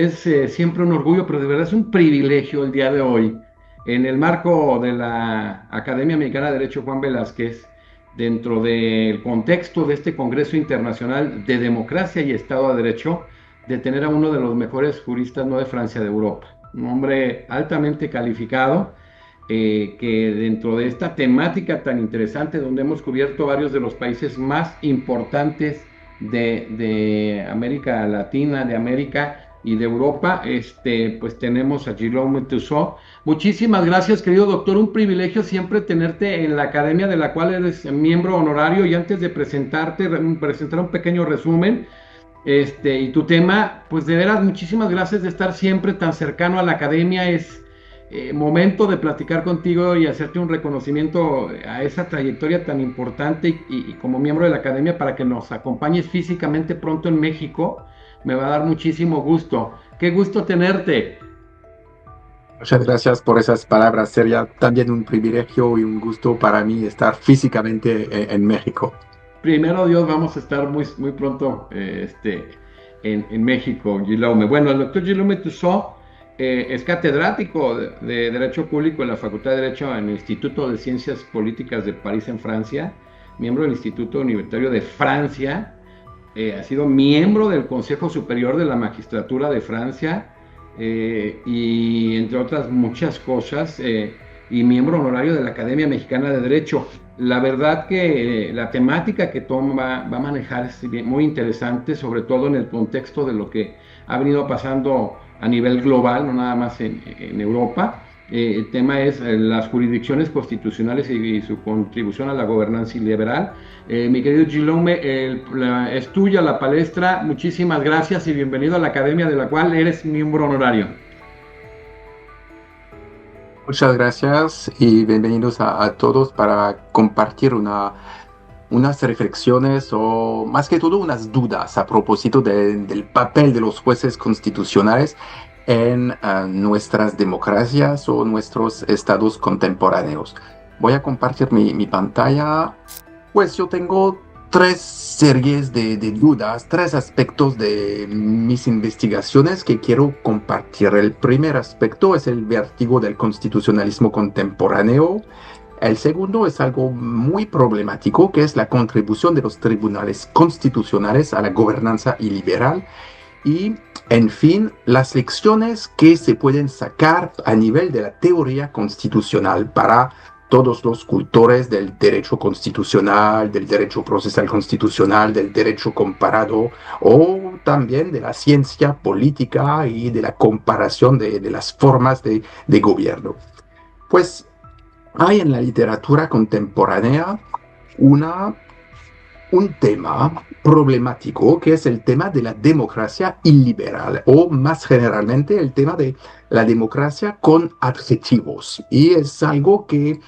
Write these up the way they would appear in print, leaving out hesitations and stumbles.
Es siempre un orgullo, pero de verdad es un privilegio el día de hoy, en el marco de la Academia Mexicana de Derecho Juan Velázquez, dentro del contexto de este Congreso Internacional de Democracia y Estado de Derecho, de tener a uno de los mejores juristas no de Francia, de Europa, un hombre altamente calificado, que dentro de esta temática tan interesante, donde hemos cubierto varios de los países más importantes de América Latina, de América y de Europa, pues tenemos a Guillaume Tussaud. Muchísimas gracias, querido doctor. Un privilegio siempre tenerte en la academia de la cual eres miembro honorario. Y antes de presentarte, presentar un pequeño resumen, y tu tema, pues de veras, muchísimas gracias de estar siempre tan cercano a la academia. Es momento de platicar contigo y hacerte un reconocimiento a esa trayectoria tan importante y como miembro de la academia para que nos acompañes físicamente pronto en México. Me va a dar muchísimo gusto. Qué gusto tenerte. Muchas gracias por esas palabras. Sería también un privilegio y un gusto para mí estar físicamente en México. Primero Dios, vamos a estar muy, muy pronto en México, Guillaume. Bueno, el doctor Guillaume Tussaud es catedrático de Derecho Público en la Facultad de Derecho en el Instituto de Ciencias Políticas de París, en Francia, miembro del Instituto Universitario de Francia, ha sido miembro del Consejo Superior de la Magistratura de Francia, y entre otras muchas cosas, y miembro honorario de la Academia Mexicana de Derecho. La verdad que la temática que toma va a manejar es muy interesante, sobre todo en el contexto de lo que ha venido pasando a nivel global, no nada más en Europa. El tema es las jurisdicciones constitucionales y su contribución a la gobernanza liberal. Mi querido Guillaume, es tuya la palestra. Muchísimas gracias y bienvenido a la academia de la cual eres miembro honorario. Muchas gracias y bienvenidos a todos para compartir unas reflexiones o más que todo unas dudas a propósito del papel de los jueces constitucionales en nuestras democracias o nuestros estados contemporáneos. Voy a compartir mi pantalla. Pues yo tengo tres series de dudas, tres aspectos de mis investigaciones que quiero compartir. El primer aspecto es el vértigo del constitucionalismo contemporáneo. El segundo es algo muy problemático, que es la contribución de los tribunales constitucionales a la gobernanza iliberal. Y, en fin, las lecciones que se pueden sacar a nivel de la teoría constitucional para todos los cultores del derecho constitucional, del derecho procesal constitucional, del derecho comparado o también de la ciencia política y de la comparación de las formas de gobierno. Pues hay en la literatura contemporánea una un tema problemático que es el tema de la democracia iliberal o más generalmente el tema de la democracia con adjetivos. Y es algo que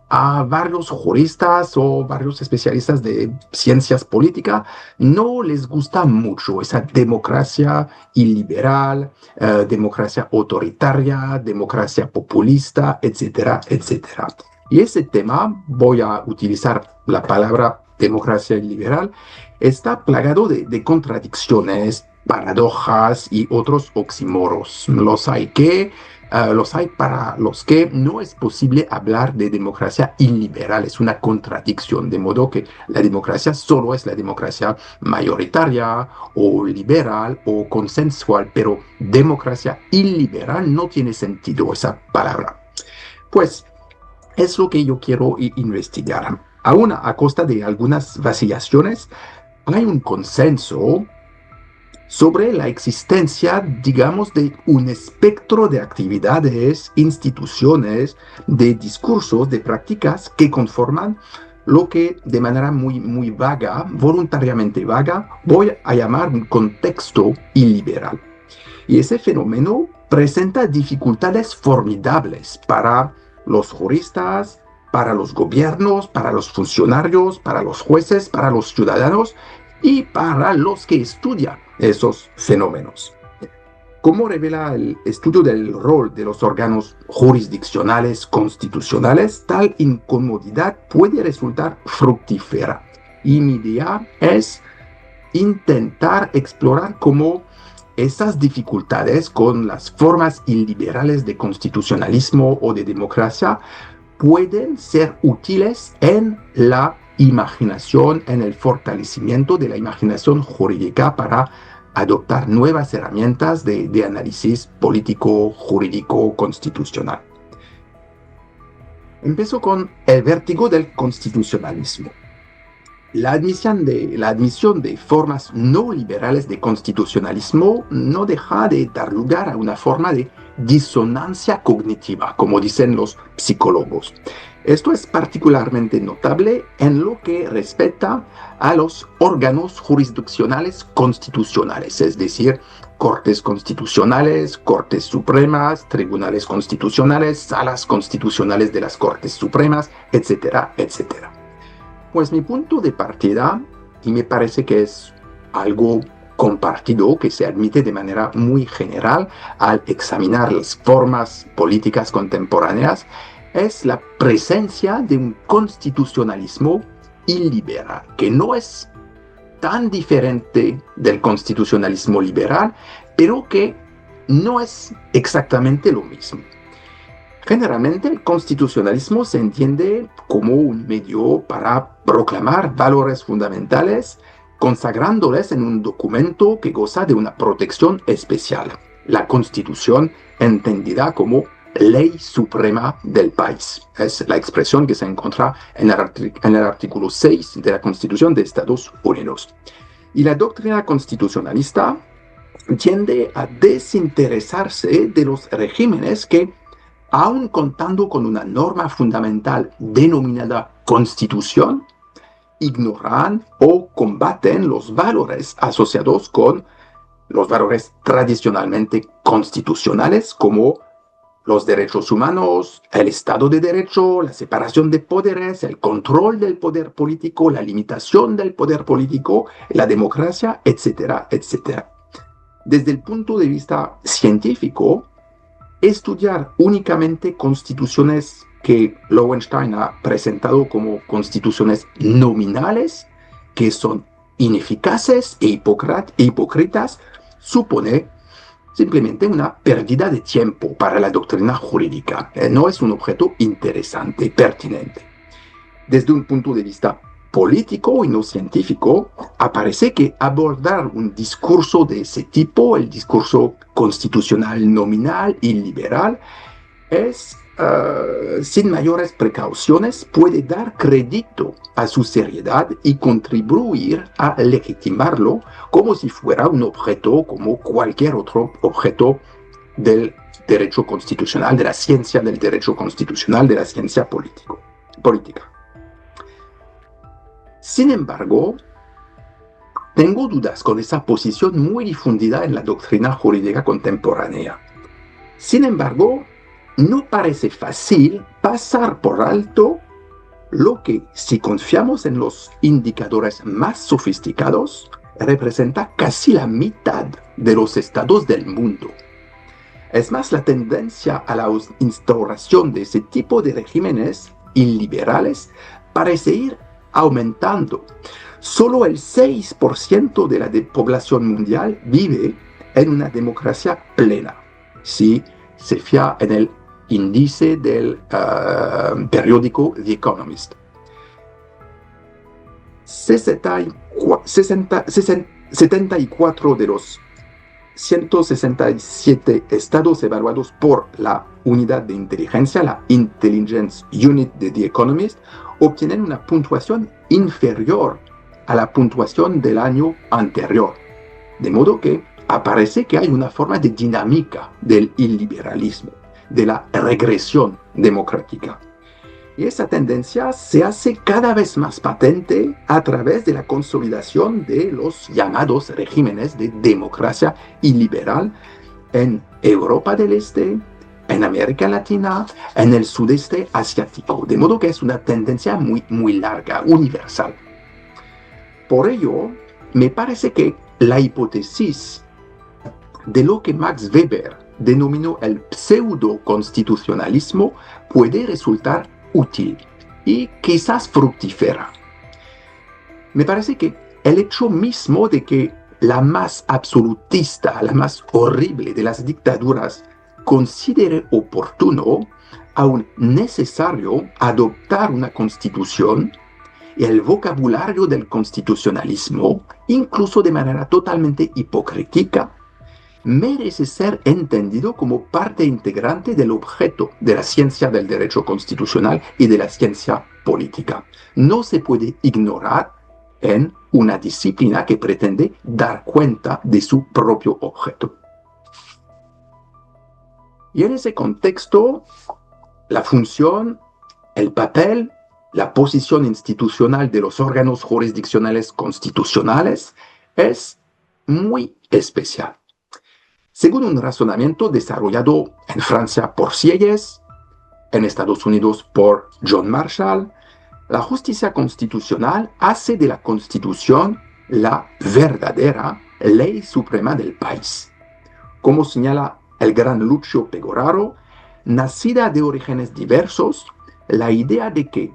a varios juristas o varios especialistas de ciencias políticas no les gusta mucho esa democracia iliberal, democracia autoritaria, democracia populista, etcétera, etcétera. Y ese tema, voy a utilizar la palabra democracia liberal, está plagado de contradicciones, paradojas y otros oxímoros. Los hay para los que no es posible hablar de democracia iliberal, es una contradicción, de modo que la democracia solo es la democracia mayoritaria o liberal o consensual, pero democracia iliberal no tiene sentido esa palabra. Pues es lo que yo quiero investigar. Aún a costa de algunas vacilaciones, hay un consenso sobre la existencia, digamos, de un espectro de actividades, instituciones, de discursos, de prácticas que conforman lo que de manera muy vaga, voluntariamente vaga, voy a llamar un contexto iliberal. Y ese fenómeno presenta dificultades formidables para los juristas, para los gobiernos, para los funcionarios, para los jueces, para los ciudadanos y para los que estudian esos fenómenos. Como revela el estudio del rol de los órganos jurisdiccionales constitucionales, tal incomodidad puede resultar fructífera. Y mi idea es intentar explorar cómo esas dificultades con las formas iliberales de constitucionalismo o de democracia pueden ser útiles en la imaginación, en el fortalecimiento de la imaginación jurídica para adoptar nuevas herramientas de análisis político, jurídico, constitucional. Empiezo con el vértigo del constitucionalismo. La admisión de formas no liberales de constitucionalismo no deja de dar lugar a una forma de disonancia cognitiva, como dicen los psicólogos. Esto es particularmente notable en lo que respecta a los órganos jurisdiccionales constitucionales, es decir, cortes constitucionales, cortes supremas, tribunales constitucionales, salas constitucionales de las cortes supremas, etcétera, etcétera. Pues mi punto de partida, y me parece que es algo compartido, que se admite de manera muy general al examinar las formas políticas contemporáneas, es la presencia de un constitucionalismo iliberal, que no es tan diferente del constitucionalismo liberal, pero que no es exactamente lo mismo. Generalmente el constitucionalismo se entiende como un medio para proclamar valores fundamentales, consagrándoles en un documento que goza de una protección especial, la Constitución entendida como ley suprema del país. Es la expresión que se encuentra en el artículo 6 de la Constitución de Estados Unidos. Y la doctrina constitucionalista tiende a desinteresarse de los regímenes que, aun contando con una norma fundamental denominada Constitución, ignoran o combaten los valores asociados con los valores tradicionalmente constitucionales, como los derechos humanos, el Estado de Derecho, la separación de poderes, el control del poder político, la limitación del poder político, la democracia, etcétera, etcétera. Desde el punto de vista científico, estudiar únicamente constituciones que Lowenstein ha presentado como constituciones nominales, que son ineficaces e hipócritas, supone simplemente una pérdida de tiempo para la doctrina jurídica. No es un objeto interesante, pertinente. Desde un punto de vista político y no científico, aparece que abordar un discurso de ese tipo, el discurso constitucional nominal y liberal, es, sin mayores precauciones, puede dar crédito a su seriedad y contribuir a legitimarlo como si fuera un objeto, como cualquier otro objeto del derecho constitucional, de la ciencia del derecho constitucional, de la ciencia política. Sin embargo, tengo dudas con esa posición muy difundida en la doctrina jurídica contemporánea. Sin embargo, no parece fácil pasar por alto lo que, si confiamos en los indicadores más sofisticados, representa casi la mitad de los estados del mundo. Es más, la tendencia a la instauración de ese tipo de regímenes iliberales parece ir aumentando. Solo el 6% de la población mundial vive en una democracia plena, si se fía en el índice del periódico The Economist. 74 de los 167 estados evaluados por la unidad de inteligencia, la Intelligence Unit de The Economist, obtienen una puntuación inferior a la puntuación del año anterior. De modo que aparece que hay una forma de dinámica del iliberalismo, de la regresión democrática. Y esa tendencia se hace cada vez más patente a través de la consolidación de los llamados regímenes de democracia iliberal en Europa del Este, en América Latina, en el sudeste asiático. De modo que es una tendencia muy larga, universal. Por ello, me parece que la hipótesis de lo que Max Weber denominó el pseudo-constitucionalismo puede resultar útil y quizás fructífera. Me parece que el hecho mismo de que la más absolutista, la más horrible de las dictaduras, considere oportuno, aún necesario, adoptar una constitución y el vocabulario del constitucionalismo, incluso de manera totalmente hipocrítica, merece ser entendido como parte integrante del objeto de la ciencia del derecho constitucional y de la ciencia política. No se puede ignorar en una disciplina que pretende dar cuenta de su propio objeto. Y en ese contexto, la función, el papel, la posición institucional de los órganos jurisdiccionales constitucionales es muy especial. Según un razonamiento desarrollado en Francia por Sieyès, en Estados Unidos por John Marshall, la justicia constitucional hace de la Constitución la verdadera ley suprema del país. Como señala el gran Lucio Pegoraro, nacida de orígenes diversos, la idea de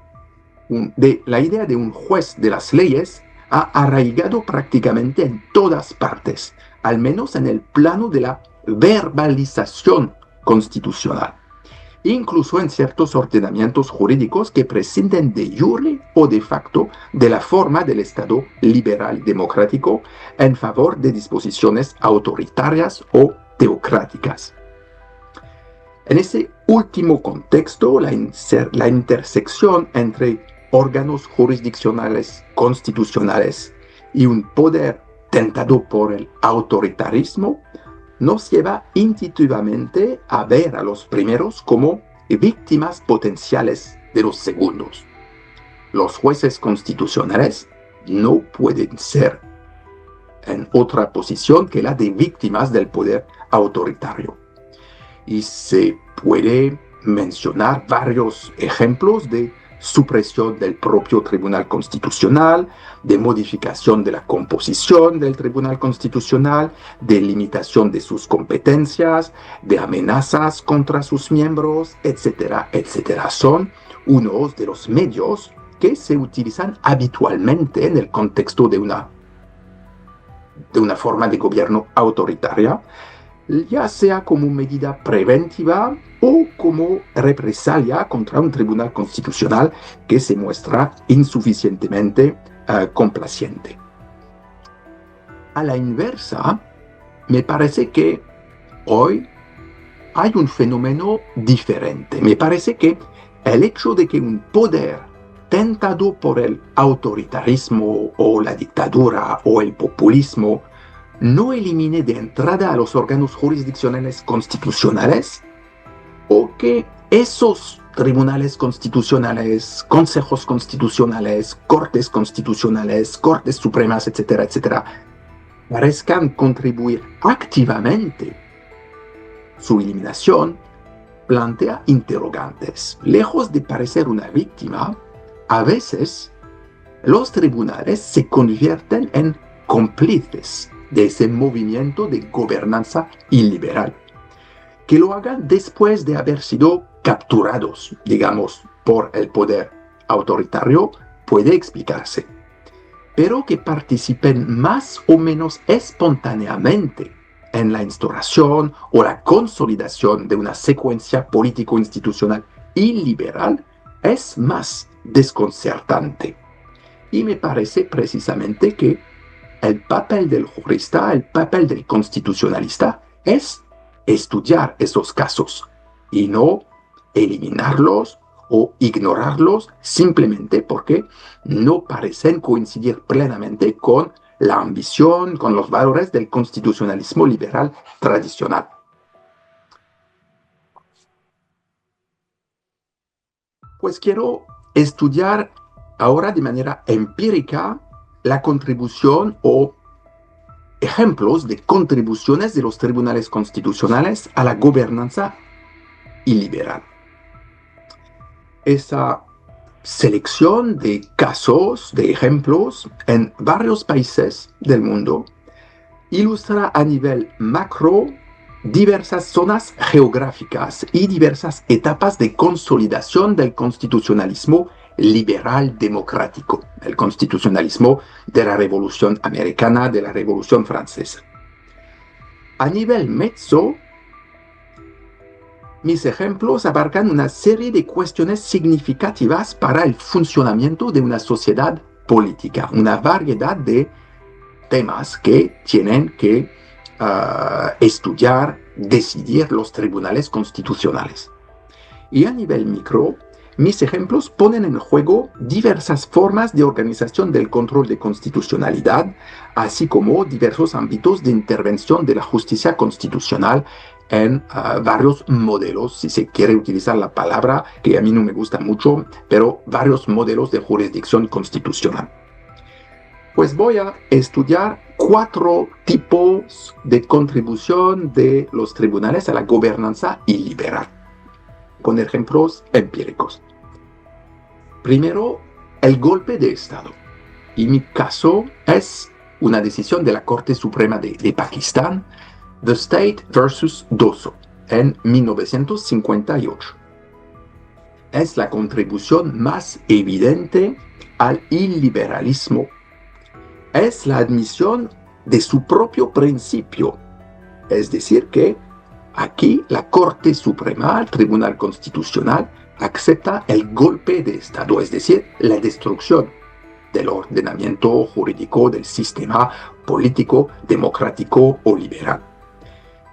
un juez de las leyes ha arraigado prácticamente en todas partes, al menos en el plano de la verbalización constitucional, incluso en ciertos ordenamientos jurídicos que prescinden de jure o de facto de la forma del Estado liberal democrático en favor de disposiciones autoritarias o teocráticas. En ese último contexto, la intersección entre órganos jurisdiccionales constitucionales y un poder tentado por el autoritarismo nos lleva intuitivamente a ver a los primeros como víctimas potenciales de los segundos. Los jueces constitucionales no pueden ser en otra posición que la de víctimas del poder autoritario. Y se puede mencionar varios ejemplos de supresión del propio Tribunal Constitucional, de modificación de la composición del Tribunal Constitucional, de limitación de sus competencias, de amenazas contra sus miembros, etcétera, etcétera. Son unos de los medios que se utilizan habitualmente en el contexto de una forma de gobierno autoritaria, ya sea como medida preventiva o como represalia contra un tribunal constitucional que se muestra insuficientemente complaciente. A la inversa, me parece que hoy hay un fenómeno diferente. Me parece que el hecho de que un poder tentado por el autoritarismo o la dictadura o el populismo no elimine de entrada a los órganos jurisdiccionales constitucionales, o que esos tribunales constitucionales, consejos constitucionales, cortes constitucionales, cortes supremas, etcétera, etcétera, parezcan contribuir activamente su eliminación, plantea interrogantes. Lejos de parecer una víctima, a veces los tribunales se convierten en cómplices de ese movimiento de gobernanza iliberal. Que lo hagan después de haber sido capturados, digamos, por el poder autoritario, puede explicarse. Pero que participen más o menos espontáneamente en la instauración o la consolidación de una secuencia político-institucional iliberal es más desconcertante. Y me parece precisamente que el papel del jurista, el papel del constitucionalista es estudiar esos casos y no eliminarlos o ignorarlos simplemente porque no parecen coincidir plenamente con la ambición, con los valores del constitucionalismo liberal tradicional. Pues quiero estudiar ahora de manera empírica la contribución o ejemplos de contribuciones de los tribunales constitucionales a la gobernanza iliberal. Esa selección de casos, de ejemplos en varios países del mundo ilustra a nivel macro diversas zonas geográficas y diversas etapas de consolidación del constitucionalismo liberal democrático, el constitucionalismo de la Revolución Americana, de la Revolución Francesa. A nivel mezzo, mis ejemplos abarcan una serie de cuestiones significativas para el funcionamiento de una sociedad política, una variedad de temas que tienen que estudiar, decidir los tribunales constitucionales. Y a nivel micro, mis ejemplos ponen en juego diversas formas de organización del control de constitucionalidad, así como diversos ámbitos de intervención de la justicia constitucional en varios modelos, si se quiere utilizar la palabra, que a mí no me gusta mucho, pero varios modelos de jurisdicción constitucional. Pues voy a estudiar 4 tipos de contribución de los tribunales a la gobernanza iliberal, con ejemplos empíricos. Primero, el golpe de Estado. Y mi caso es una decisión de la Corte Suprema de Pakistán, The State versus Dosso, en 1958. Es la contribución más evidente al iliberalismo. Es la admisión de su propio principio. Es decir, que aquí la Corte Suprema, el Tribunal Constitucional, acepta el golpe de Estado, es decir, la destrucción del ordenamiento jurídico del sistema político, democrático o liberal.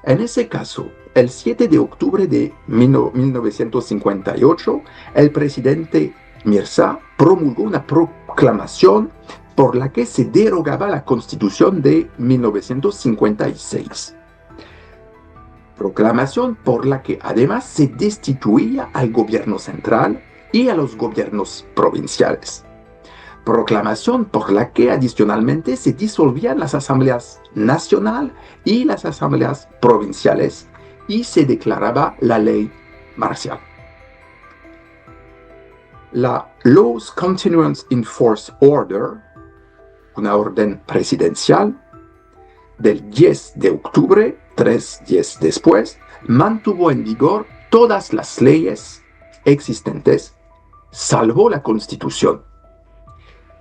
En ese caso, el 7 de octubre de 1958, el presidente Mirza promulgó una proclamación por la que se derogaba la Constitución de 1956. Proclamación por la que además se destituía al gobierno central y a los gobiernos provinciales. Proclamación por la que adicionalmente se disolvían las asambleas nacional y las asambleas provinciales y se declaraba la ley marcial. La Laws Continuance in Force Order, una orden presidencial del 10 de octubre, 3 días después, mantuvo en vigor todas las leyes existentes, salvo la Constitución,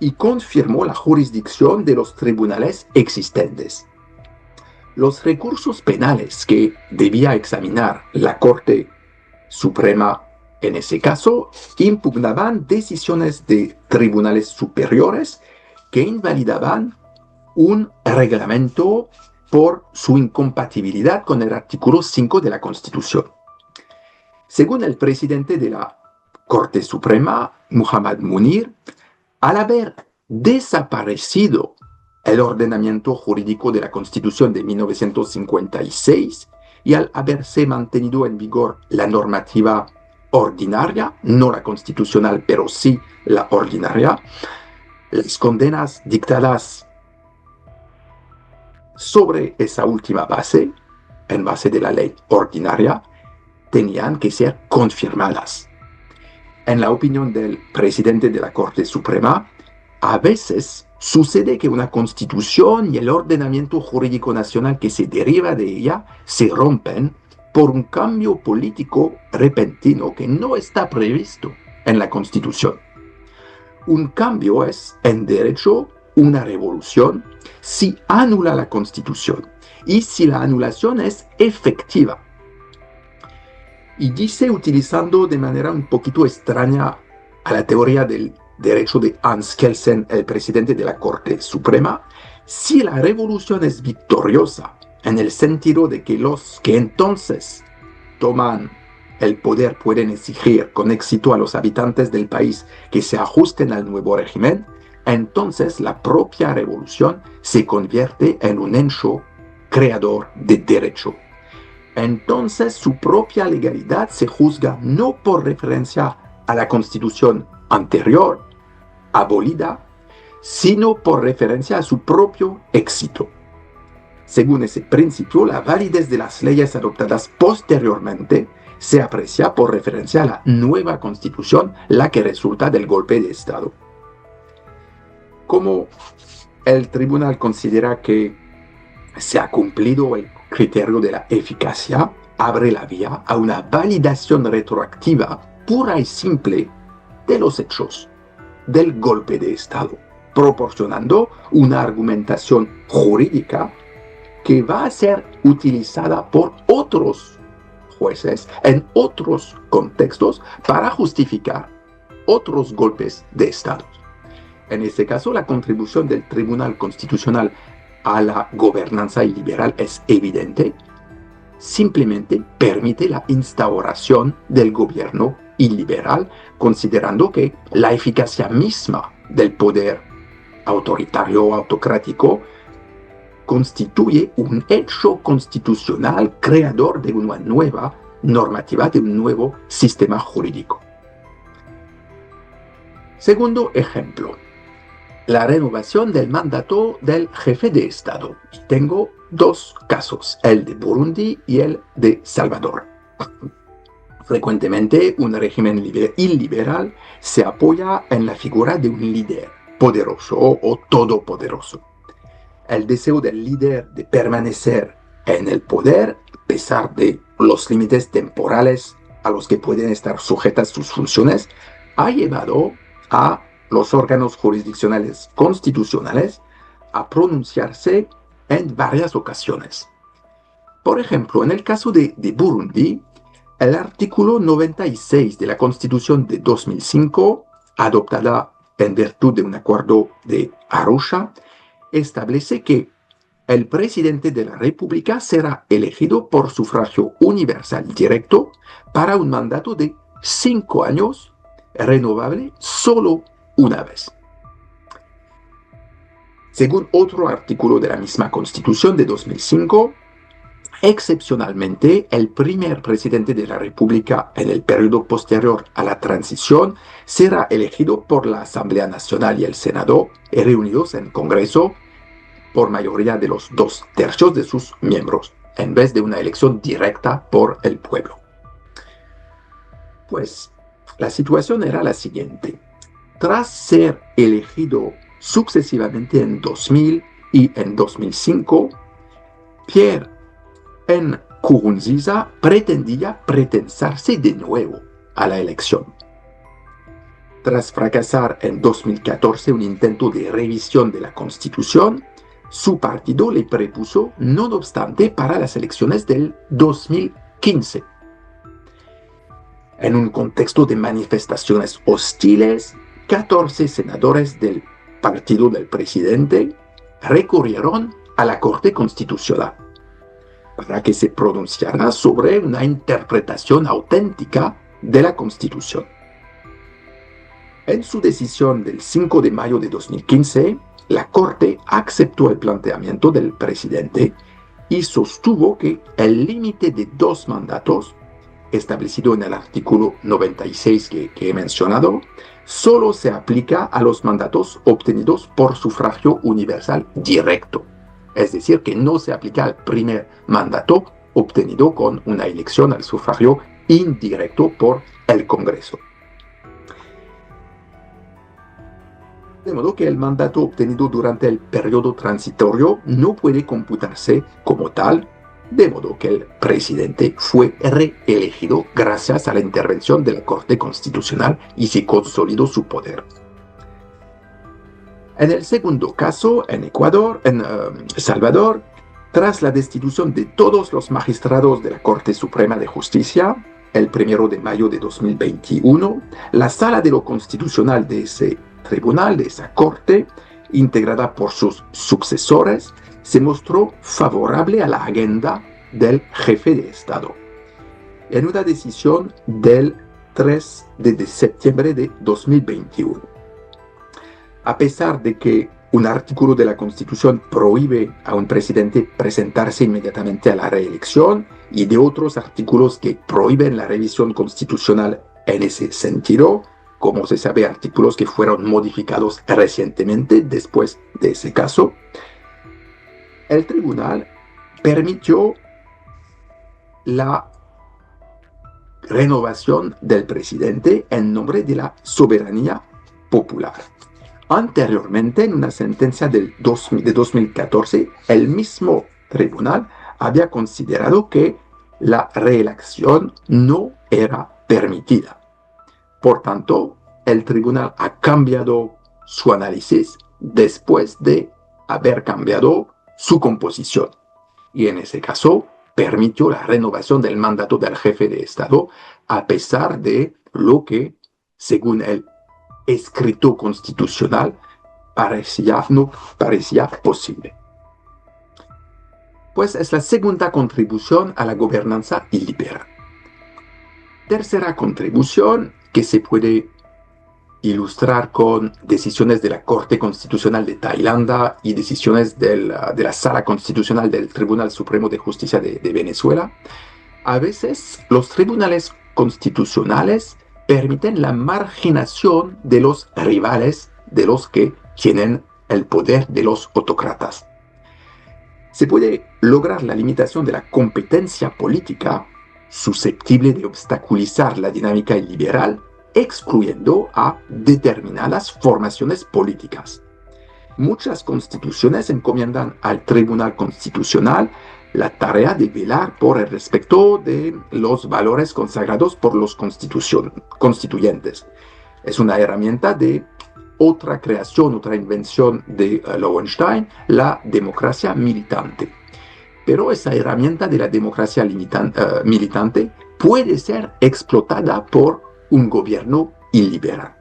y confirmó la jurisdicción de los tribunales existentes. Los recursos penales que debía examinar la Corte Suprema en ese caso impugnaban decisiones de tribunales superiores que invalidaban un reglamento por su incompatibilidad con el artículo 5 de la Constitución. Según el presidente de la Corte Suprema, Muhammad Munir, al haber desaparecido el ordenamiento jurídico de la Constitución de 1956 y al haberse mantenido en vigor la normativa ordinaria, no la constitucional, pero sí la ordinaria, las condenas dictadas sobre esa última base, en base de la ley ordinaria, tenían que ser confirmadas. En la opinión del presidente de la Corte Suprema, a veces sucede que una constitución y el ordenamiento jurídico nacional que se deriva de ella se rompen por un cambio político repentino que no está previsto en la Constitución. Un cambio es, en derecho, una revolución si anula la Constitución y si la anulación es efectiva. Y dice, utilizando de manera un poquito extraña a la teoría del derecho de Hans Kelsen, el presidente de la Corte Suprema, si la revolución es victoriosa, en el sentido de que los que entonces toman el poder pueden exigir con éxito a los habitantes del país que se ajusten al nuevo régimen, entonces la propia revolución se convierte en un hecho creador de derecho. Entonces su propia legalidad se juzga no por referencia a la Constitución anterior, abolida, sino por referencia a su propio éxito. Según ese principio, la validez de las leyes adoptadas posteriormente se aprecia por referencia a la nueva Constitución, la que resulta del golpe de Estado. Como el tribunal considera que se ha cumplido el criterio de la eficacia, abre la vía a una validación retroactiva pura y simple de los hechos del golpe de Estado, proporcionando una argumentación jurídica que va a ser utilizada por otros jueces en otros contextos para justificar otros golpes de Estado. En este caso, la contribución del Tribunal Constitucional a la gobernanza liberal es evidente. Simplemente permite la instauración del gobierno iliberal, considerando que la eficacia misma del poder autoritario o autocrático constituye un hecho constitucional creador de una nueva normativa, de un nuevo sistema jurídico. Segundo ejemplo, la renovación del mandato del jefe de Estado. Tengo dos casos, el de Burundi y el de Salvador. Frecuentemente, un régimen iliberal se apoya en la figura de un líder poderoso o todopoderoso. El deseo del líder de permanecer en el poder, a pesar de los límites temporales a los que pueden estar sujetas sus funciones, ha llevado a los órganos jurisdiccionales constitucionales a pronunciarse en varias ocasiones. Por ejemplo, en el caso de Burundi, el artículo 96 de la Constitución de 2005, adoptada en virtud de un acuerdo de Arusha, establece que el presidente de la República será elegido por sufragio universal directo para un mandato de 5 años, renovable solo una vez. Según otro artículo de la misma Constitución de 2005, excepcionalmente, el primer presidente de la República en el periodo posterior a la transición será elegido por la Asamblea Nacional y el Senado, reunidos en Congreso por mayoría de los 2/3 de sus miembros, en vez de una elección directa por el pueblo. Pues, la situación era la siguiente. Tras ser elegido sucesivamente en 2000 y en 2005, Pierre Nkurunziza pretendía presentarse de nuevo a la elección. Tras fracasar en 2014 un intento de revisión de la Constitución, su partido le propuso, no obstante, para las elecciones del 2015. En un contexto de manifestaciones hostiles, 14 senadores del partido del presidente recurrieron a la Corte Constitucional para que se pronunciara sobre una interpretación auténtica de la Constitución. En su decisión del 5 de mayo de 2015, la Corte aceptó el planteamiento del presidente y sostuvo que el límite de 2 mandatos, establecido en el artículo 96 que he mencionado, solo se aplica a los mandatos obtenidos por sufragio universal directo. Es decir, que no se aplica al primer mandato obtenido con una elección al sufragio indirecto por el Congreso. De modo que el mandato obtenido durante el periodo transitorio no puede computarse como tal, de modo que el presidente fue reelegido gracias a la intervención de la Corte Constitucional y se consolidó su poder. En el segundo caso, en Salvador, tras la destitución de todos los magistrados de la Corte Suprema de Justicia, el 1 de mayo de 2021, la Sala de lo Constitucional de ese tribunal, de esa Corte, integrada por sus sucesores, se mostró favorable a la agenda del jefe de Estado. En una decisión del 3 de septiembre de 2021. A pesar de que un artículo de la Constitución prohíbe a un presidente presentarse inmediatamente a la reelección y de otros artículos que prohíben la revisión constitucional en ese sentido, como se sabe, artículos que fueron modificados recientemente después de ese caso, el tribunal permitió la renovación del presidente en nombre de la soberanía popular. Anteriormente, en una sentencia de 2014, el mismo tribunal había considerado que la reelección no era permitida. Por tanto, el tribunal ha cambiado su análisis después de haber cambiado su composición. Y en ese caso, permitió la renovación del mandato del jefe de Estado, a pesar de lo que, según el escrito constitucional, no parecía posible. Pues es la segunda contribución a la gobernanza illiberal. Tercera contribución, que se puede ilustrar con decisiones de la Corte Constitucional de Tailandia y decisiones de la Sala Constitucional del Tribunal Supremo de Justicia de Venezuela. A veces los tribunales constitucionales permiten la marginación de los rivales de los que tienen el poder de los autócratas. Se puede lograr la limitación de la competencia política susceptible de obstaculizar la dinámica illiberal, excluyendo a determinadas formaciones políticas. Muchas constituciones encomiendan al Tribunal Constitucional la tarea de velar por el respeto de los valores consagrados por los constituyentes. Es una herramienta de otra creación, otra invención de Lowenstein, la democracia militante. Pero esa herramienta de la democracia militante puede ser explotada por un gobierno illiberal.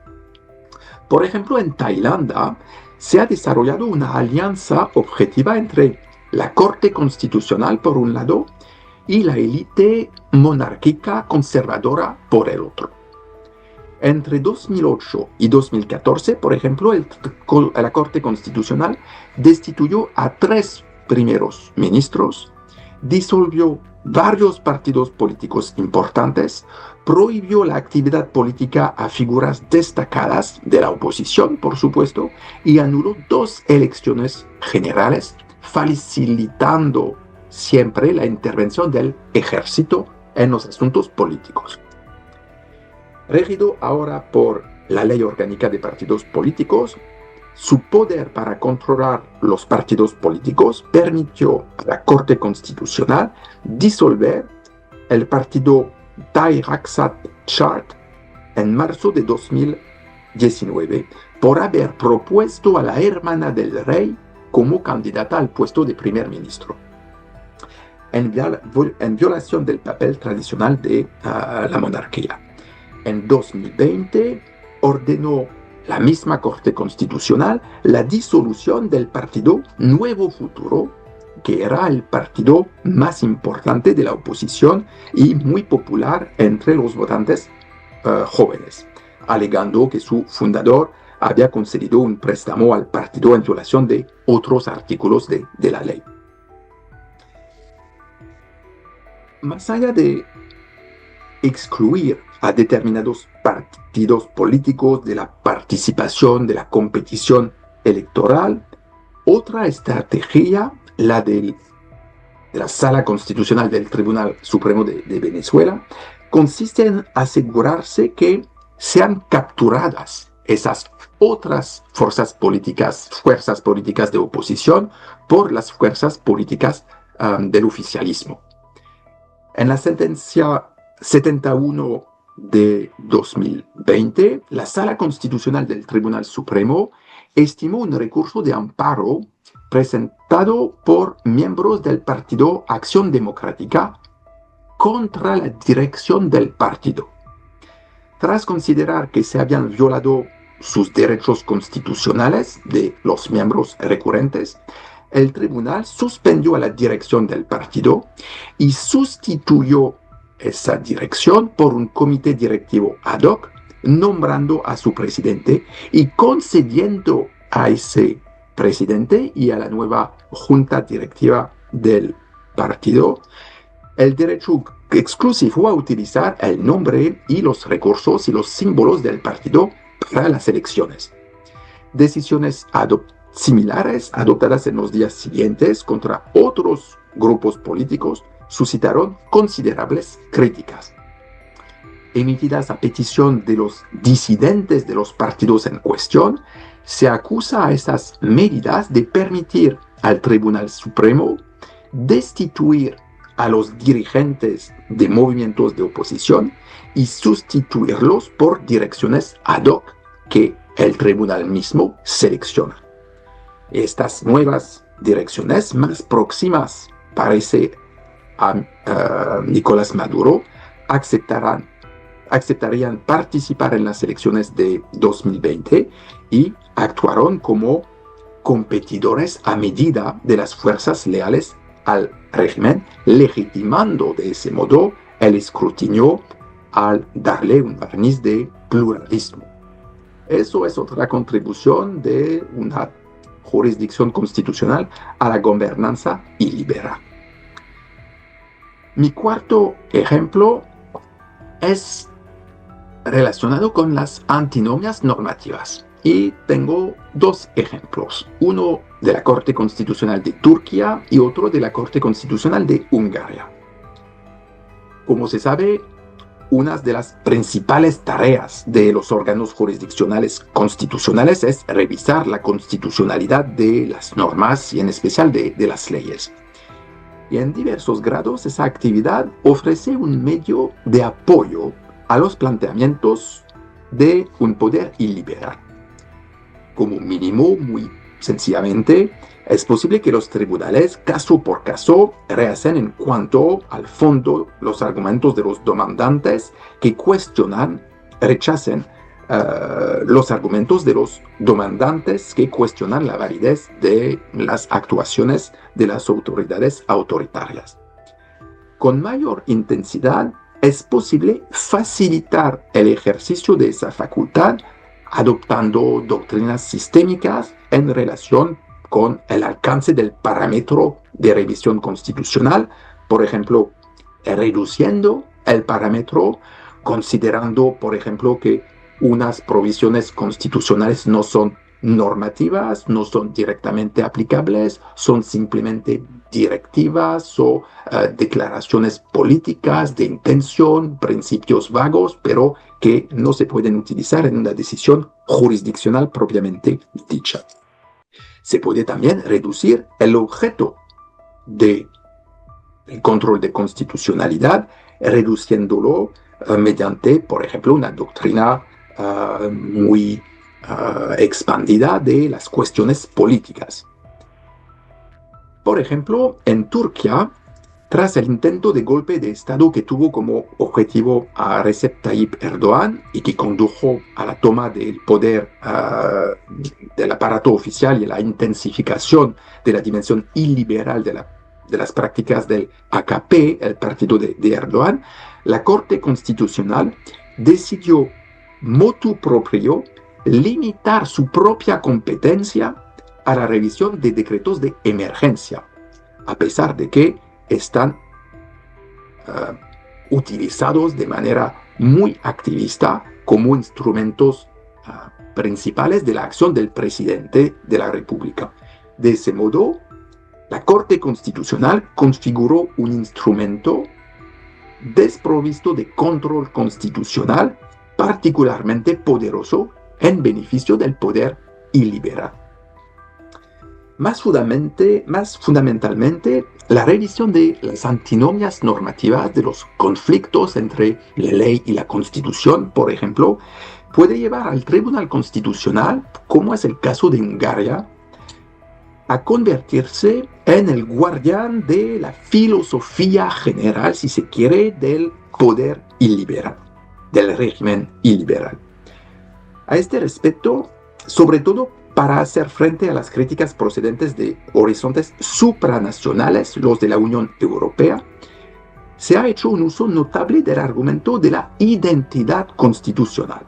Por ejemplo, en Tailandia se ha desarrollado una alianza objetiva entre la Corte Constitucional por un lado y la élite monárquica conservadora por el otro. Entre 2008 y 2014, por ejemplo, la Corte Constitucional destituyó a 3 primeros ministros, disolvió varios partidos políticos importantes, prohibió la actividad política a figuras destacadas de la oposición, por supuesto, y anuló 2 elecciones generales, facilitando siempre la intervención del ejército en los asuntos políticos. Regido ahora por la Ley Orgánica de Partidos Políticos, su poder para controlar los partidos políticos permitió a la Corte Constitucional disolver el partido Thai Rak Sat Chart en marzo de 2019 por haber propuesto a la hermana del rey como candidata al puesto de primer ministro, en violación del papel tradicional de la monarquía. En 2020 ordenó la misma Corte Constitucional la disolución del partido Nuevo Futuro, que era el partido más importante de la oposición y muy popular entre los votantes jóvenes, alegando que su fundador había concedido un préstamo al partido en violación de otros artículos de la ley. Más allá de excluir a determinados partidos políticos de la participación de la competición electoral, otra estrategia, la de la Sala Constitucional del Tribunal Supremo de Venezuela, consiste en asegurarse que sean capturadas esas otras fuerzas políticas de oposición por las fuerzas políticas del oficialismo. En la sentencia 71 de 2020, la Sala Constitucional del Tribunal Supremo estimó un recurso de amparo presentado por miembros del partido Acción Democrática contra la dirección del partido. Tras considerar que se habían violado sus derechos constitucionales de los miembros recurrentes, el tribunal suspendió a la dirección del partido y sustituyó esa dirección por un comité directivo ad hoc, nombrando a su presidente y concediendo a ese presidente y a la nueva junta directiva del partido el derecho exclusivo a utilizar el nombre y los recursos y los símbolos del partido para las elecciones. Decisiones similares adoptadas en los días siguientes contra otros grupos políticos suscitaron considerables críticas. Emitidas a petición de los disidentes de los partidos en cuestión, se acusa a esas medidas de permitir al Tribunal Supremo destituir a los dirigentes de movimientos de oposición y sustituirlos por direcciones ad hoc que el tribunal mismo selecciona. Estas nuevas direcciones más próximas, parece a Nicolás Maduro, aceptarían participar en las elecciones de 2020 y actuaron como competidores a medida de las fuerzas leales al régimen, legitimando de ese modo el escrutinio al darle un barniz de pluralismo. Eso es otra contribución de una jurisdicción constitucional a la gobernanza iliberal. Mi cuarto ejemplo es relacionado con las antinomias normativas. Y tengo dos ejemplos, uno de la Corte Constitucional de Turquía y otro de la Corte Constitucional de Hungría. Como se sabe, una de las principales tareas de los órganos jurisdiccionales constitucionales es revisar la constitucionalidad de las normas y en especial de las leyes. Y en diversos grados esa actividad ofrece un medio de apoyo a los planteamientos de un poder iliberal. Como mínimo, muy sencillamente, es posible que los tribunales, caso por caso, rehacen en cuanto al fondo los argumentos de los demandantes que rechacen los argumentos de los demandantes que cuestionan la validez de las actuaciones de las autoridades autoritarias. Con mayor intensidad, es posible facilitar el ejercicio de esa facultad adoptando doctrinas sistémicas en relación con el alcance del parámetro de revisión constitucional, por ejemplo, reduciendo el parámetro, considerando, por ejemplo, que unas provisiones constitucionales no son normativas, no son directamente aplicables, son simplemente directivas o declaraciones políticas de intención, principios vagos, pero que no se pueden utilizar en una decisión jurisdiccional propiamente dicha. Se puede también reducir el objeto del control de constitucionalidad, reduciéndolo mediante, por ejemplo, una doctrina muy expandida de las cuestiones políticas. Por ejemplo, en Turquía, tras el intento de golpe de Estado que tuvo como objetivo a Recep Tayyip Erdogan y que condujo a la toma del poder del aparato oficial y a la intensificación de la dimensión iliberal de las prácticas del AKP, el partido de Erdogan, la Corte Constitucional decidió motu proprio limitar su propia competencia a la revisión de decretos de emergencia, a pesar de que están utilizados de manera muy activista como instrumentos principales de la acción del presidente de la República. De ese modo, la Corte Constitucional configuró un instrumento desprovisto de control constitucional particularmente poderoso en beneficio del poder iliberal. Más fundamentalmente, la revisión de las antinomias normativas de los conflictos entre la ley y la Constitución, por ejemplo, puede llevar al Tribunal Constitucional, como es el caso de Hungría, a convertirse en el guardián de la filosofía general, si se quiere, del poder iliberal, del régimen iliberal. A este respecto, sobre todo para hacer frente a las críticas procedentes de horizontes supranacionales, los de la Unión Europea, se ha hecho un uso notable del argumento de la identidad constitucional.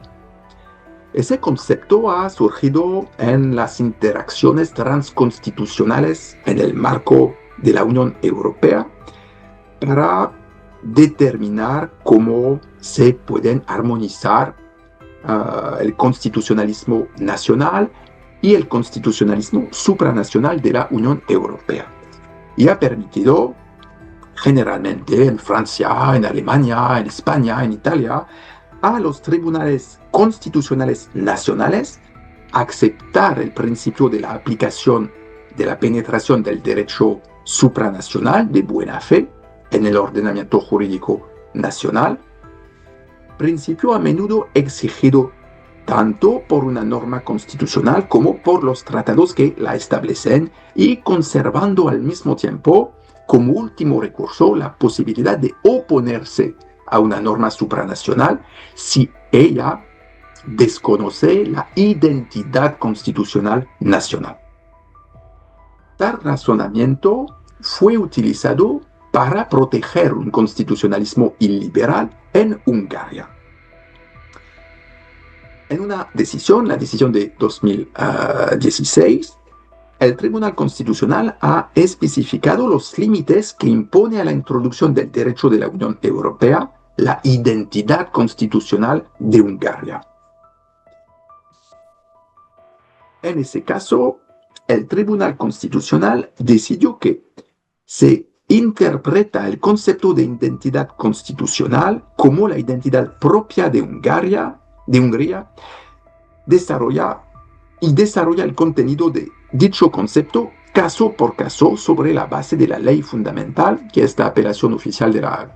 Ese concepto ha surgido en las interacciones transconstitucionales en el marco de la Unión Europea para determinar cómo se pueden armonizar el constitucionalismo nacional y el constitucionalismo supranacional de la Unión Europea. Y ha permitido generalmente en Francia, en Alemania, en España, en Italia, a los tribunales constitucionales nacionales aceptar el principio de la aplicación de la penetración del derecho supranacional de buena fe en el ordenamiento jurídico nacional principio a menudo exigido tanto por una norma constitucional como por los tratados que la establecen y conservando al mismo tiempo como último recurso la posibilidad de oponerse a una norma supranacional si ella desconoce la identidad constitucional nacional. Tal razonamiento fue utilizado para proteger un constitucionalismo iliberal en Hungría. En una decisión, la decisión de 2016, el Tribunal Constitucional ha especificado los límites que impone a la introducción del derecho de la Unión Europea la identidad constitucional de Hungría. En ese caso, el Tribunal Constitucional decidió que se interpreta el concepto de identidad constitucional como la identidad propia de Hungría, desarrolla el contenido de dicho concepto caso por caso sobre la base de la ley fundamental, que es la apelación oficial de la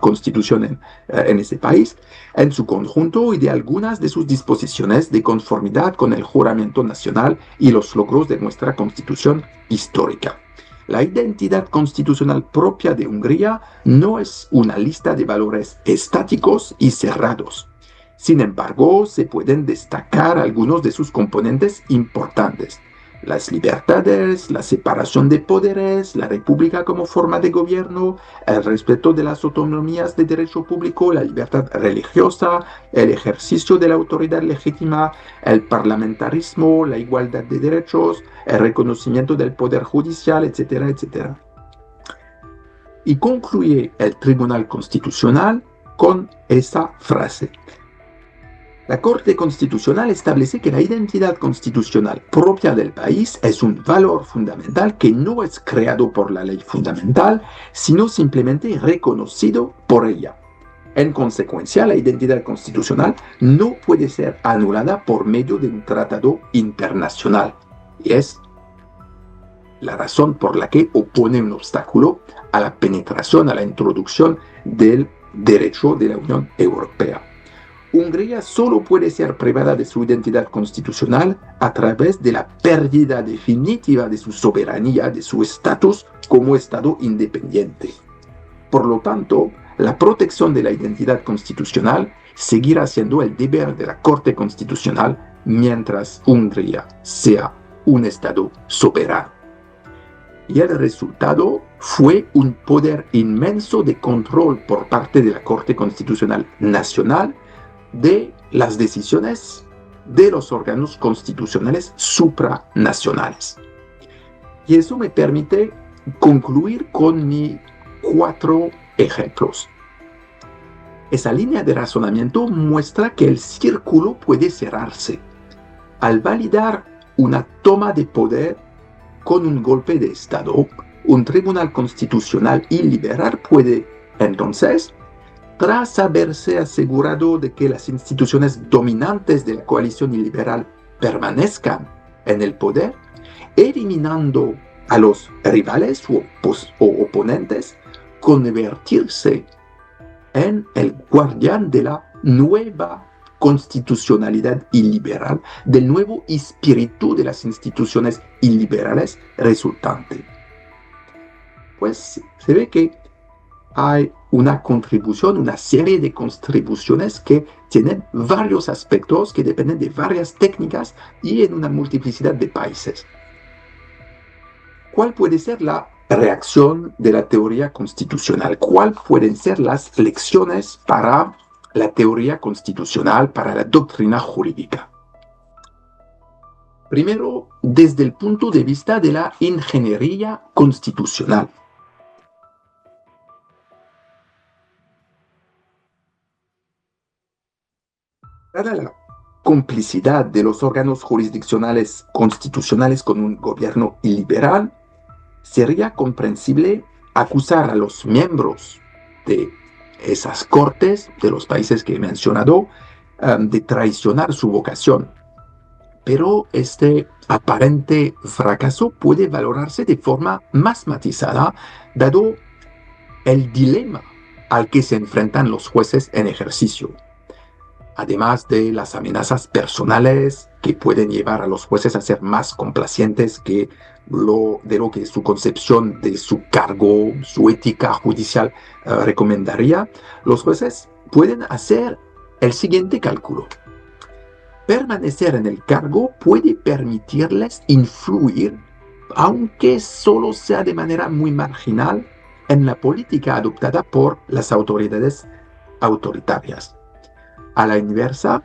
Constitución en ese país, en su conjunto y de algunas de sus disposiciones de conformidad con el juramento nacional y los logros de nuestra Constitución histórica. La identidad constitucional propia de Hungría no es una lista de valores estáticos y cerrados. Sin embargo, se pueden destacar algunos de sus componentes importantes: las libertades, la separación de poderes, la república como forma de gobierno, el respeto de las autonomías de derecho público, la libertad religiosa, el ejercicio de la autoridad legítima, el parlamentarismo, la igualdad de derechos, el reconocimiento del poder judicial, etcétera, etcétera. Y concluye el Tribunal Constitucional con esa frase: la Corte Constitucional establece que la identidad constitucional propia del país es un valor fundamental que no es creado por la ley fundamental, sino simplemente reconocido por ella. En consecuencia, la identidad constitucional no puede ser anulada por medio de un tratado internacional. Y es la razón por la que opone un obstáculo a la penetración, a la introducción del derecho de la Unión Europea. Hungría solo puede ser privada de su identidad constitucional a través de la pérdida definitiva de su soberanía, de su estatus como Estado independiente. Por lo tanto, la protección de la identidad constitucional seguirá siendo el deber de la Corte Constitucional mientras Hungría sea un Estado soberano. Y el resultado fue un poder inmenso de control por parte de la Corte Constitucional Nacional de las decisiones de los órganos constitucionales supranacionales. Y eso me permite concluir con mis 4 ejemplos. Esa línea de razonamiento muestra que el círculo puede cerrarse. Al validar una toma de poder con un golpe de Estado, un tribunal constitucional iliberal puede, entonces, tras haberse asegurado de que las instituciones dominantes de la coalición iliberal permanezcan en el poder, eliminando a los rivales o oponentes, convertirse en el guardián de la nueva constitucionalidad iliberal, del nuevo espíritu de las instituciones iliberales resultante. Pues se ve que hay una contribución, una serie de contribuciones que tienen varios aspectos, que dependen de varias técnicas y en una multiplicidad de países. ¿Cuál puede ser la reacción de la teoría constitucional? ¿Cuáles pueden ser las lecciones para la teoría constitucional, para la doctrina jurídica? Primero, desde el punto de vista de la ingeniería constitucional. Dada la complicidad de los órganos jurisdiccionales constitucionales con un gobierno iliberal, sería comprensible acusar a los miembros de esas cortes, de los países que he mencionado, de traicionar su vocación. Pero este aparente fracaso puede valorarse de forma más matizada, dado el dilema al que se enfrentan los jueces en ejercicio, además de las amenazas personales que pueden llevar a los jueces a ser más complacientes de lo que su concepción de su cargo, su ética judicial recomendaría. Los jueces pueden hacer el siguiente cálculo: permanecer en el cargo puede permitirles influir, aunque solo sea de manera muy marginal, en la política adoptada por las autoridades autoritarias. A la inversa,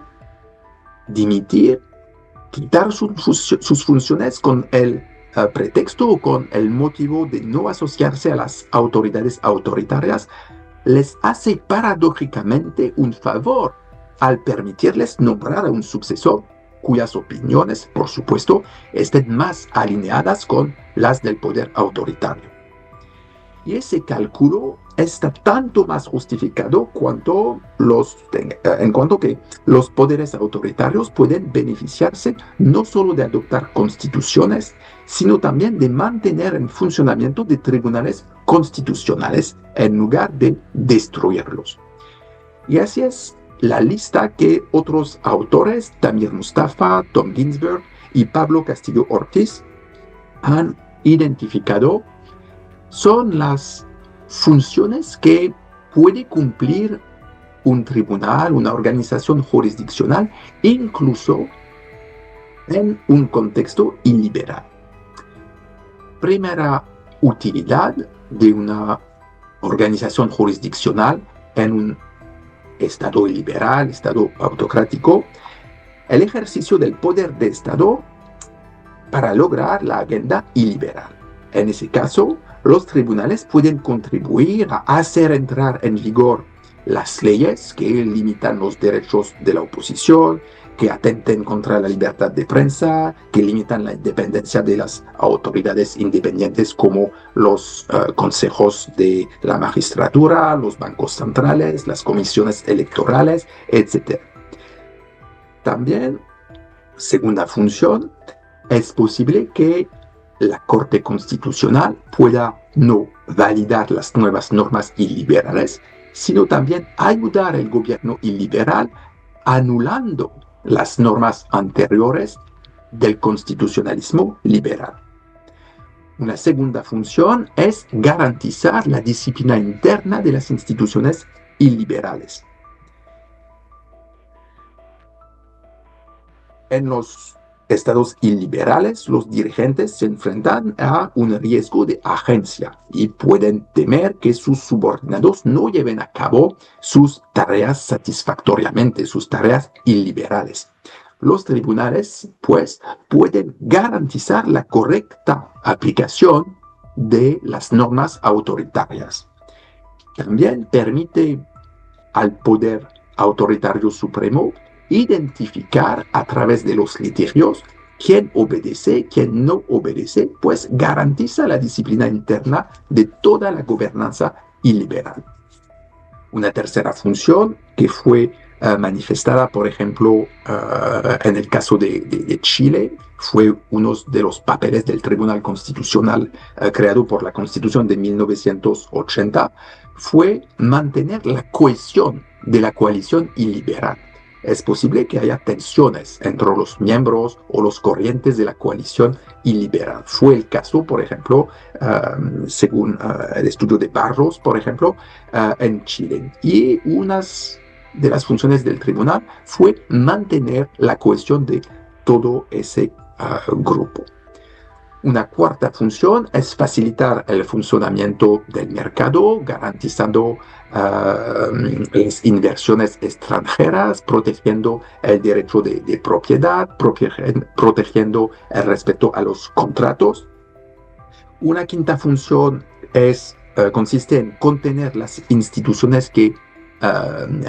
dimitir, quitar sus funciones con el pretexto o con el motivo de no asociarse a las autoridades autoritarias, les hace paradójicamente un favor al permitirles nombrar a un sucesor cuyas opiniones, por supuesto, estén más alineadas con las del poder autoritario. Y ese cálculo está tanto más justificado en cuanto que los poderes autoritarios pueden beneficiarse no solo de adoptar constituciones, sino también de mantener en funcionamiento de tribunales constitucionales en lugar de destruirlos. Y así es la lista que otros autores, Tamir Mustafa, Tom Ginsberg y Pablo Castillo Ortiz, han identificado. Son las funciones que puede cumplir un tribunal, una organización jurisdiccional, incluso en un contexto iliberal. Primera utilidad de una organización jurisdiccional en un Estado iliberal, Estado autocrático: el ejercicio del poder de Estado para lograr la agenda iliberal. En ese caso, los tribunales pueden contribuir a hacer entrar en vigor las leyes que limitan los derechos de la oposición, que atenten contra la libertad de prensa, que limitan la independencia de las autoridades independientes como los consejos de la magistratura, los bancos centrales, las comisiones electorales, etc. También, segunda función, es posible que la Corte Constitucional pueda no validar las nuevas normas iliberales, sino también ayudar al gobierno iliberal anulando las normas anteriores del constitucionalismo liberal. Una segunda función es garantizar la disciplina interna de las instituciones iliberales. En los estados iliberales, los dirigentes se enfrentan a un riesgo de agencia y pueden temer que sus subordinados no lleven a cabo sus tareas satisfactoriamente, sus tareas iliberales. Los tribunales, pues, pueden garantizar la correcta aplicación de las normas autoritarias. También permite al poder autoritario supremo identificar a través de los litigios quién obedece, quién no obedece, pues garantiza la disciplina interna de toda la gobernanza iliberal. Una tercera función que fue manifestada, por ejemplo, en el caso de Chile, fue uno de los papeles del Tribunal Constitucional creado por la Constitución de 1980, fue mantener la cohesión de la coalición iliberal. Es posible que haya tensiones entre los miembros o los corrientes de la coalición iliberal. Fue el caso, por ejemplo, según el estudio de Barros, por ejemplo, en Chile. Y una de las funciones del tribunal fue mantener la cohesión de todo ese grupo. Una cuarta función es facilitar el funcionamiento del mercado, garantizando las inversiones extranjeras, protegiendo el derecho de propiedad, protegiendo el respeto a los contratos. Una quinta función consiste en contener las instituciones que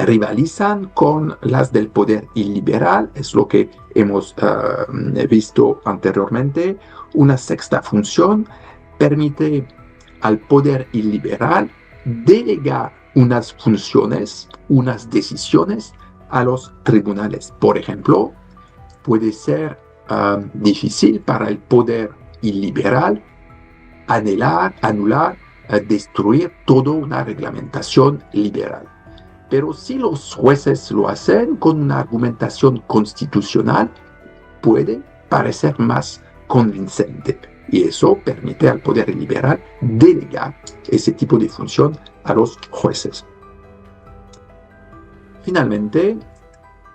rivalizan con las del poder iliberal, es lo que hemos visto anteriormente. Una sexta función permite al poder iliberal delegar unas funciones, unas decisiones a los tribunales. Por ejemplo, puede ser difícil para el poder iliberal anular destruir toda una reglamentación liberal. Pero si los jueces lo hacen con una argumentación constitucional, puede parecer más convincente. Y eso permite al poder liberal delegar ese tipo de función a los jueces. Finalmente,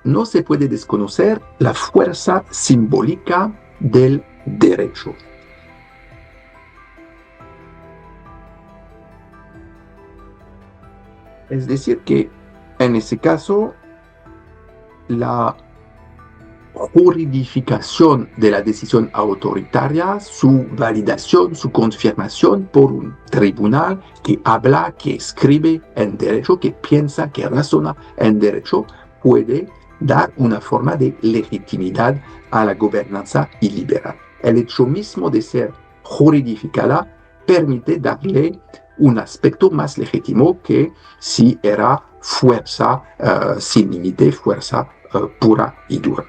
no se puede desconocer la fuerza simbólica del derecho. Es decir, que en ese caso, la juridificación de la decisión autoritaria, su validación, su confirmación por un tribunal que habla, que escribe en derecho, que piensa, que razona en derecho, puede dar una forma de legitimidad a la gobernanza iliberal. El hecho mismo de ser juridificada permite darle un aspecto más legítimo que si era fuerza sin límite, fuerza pura y dura.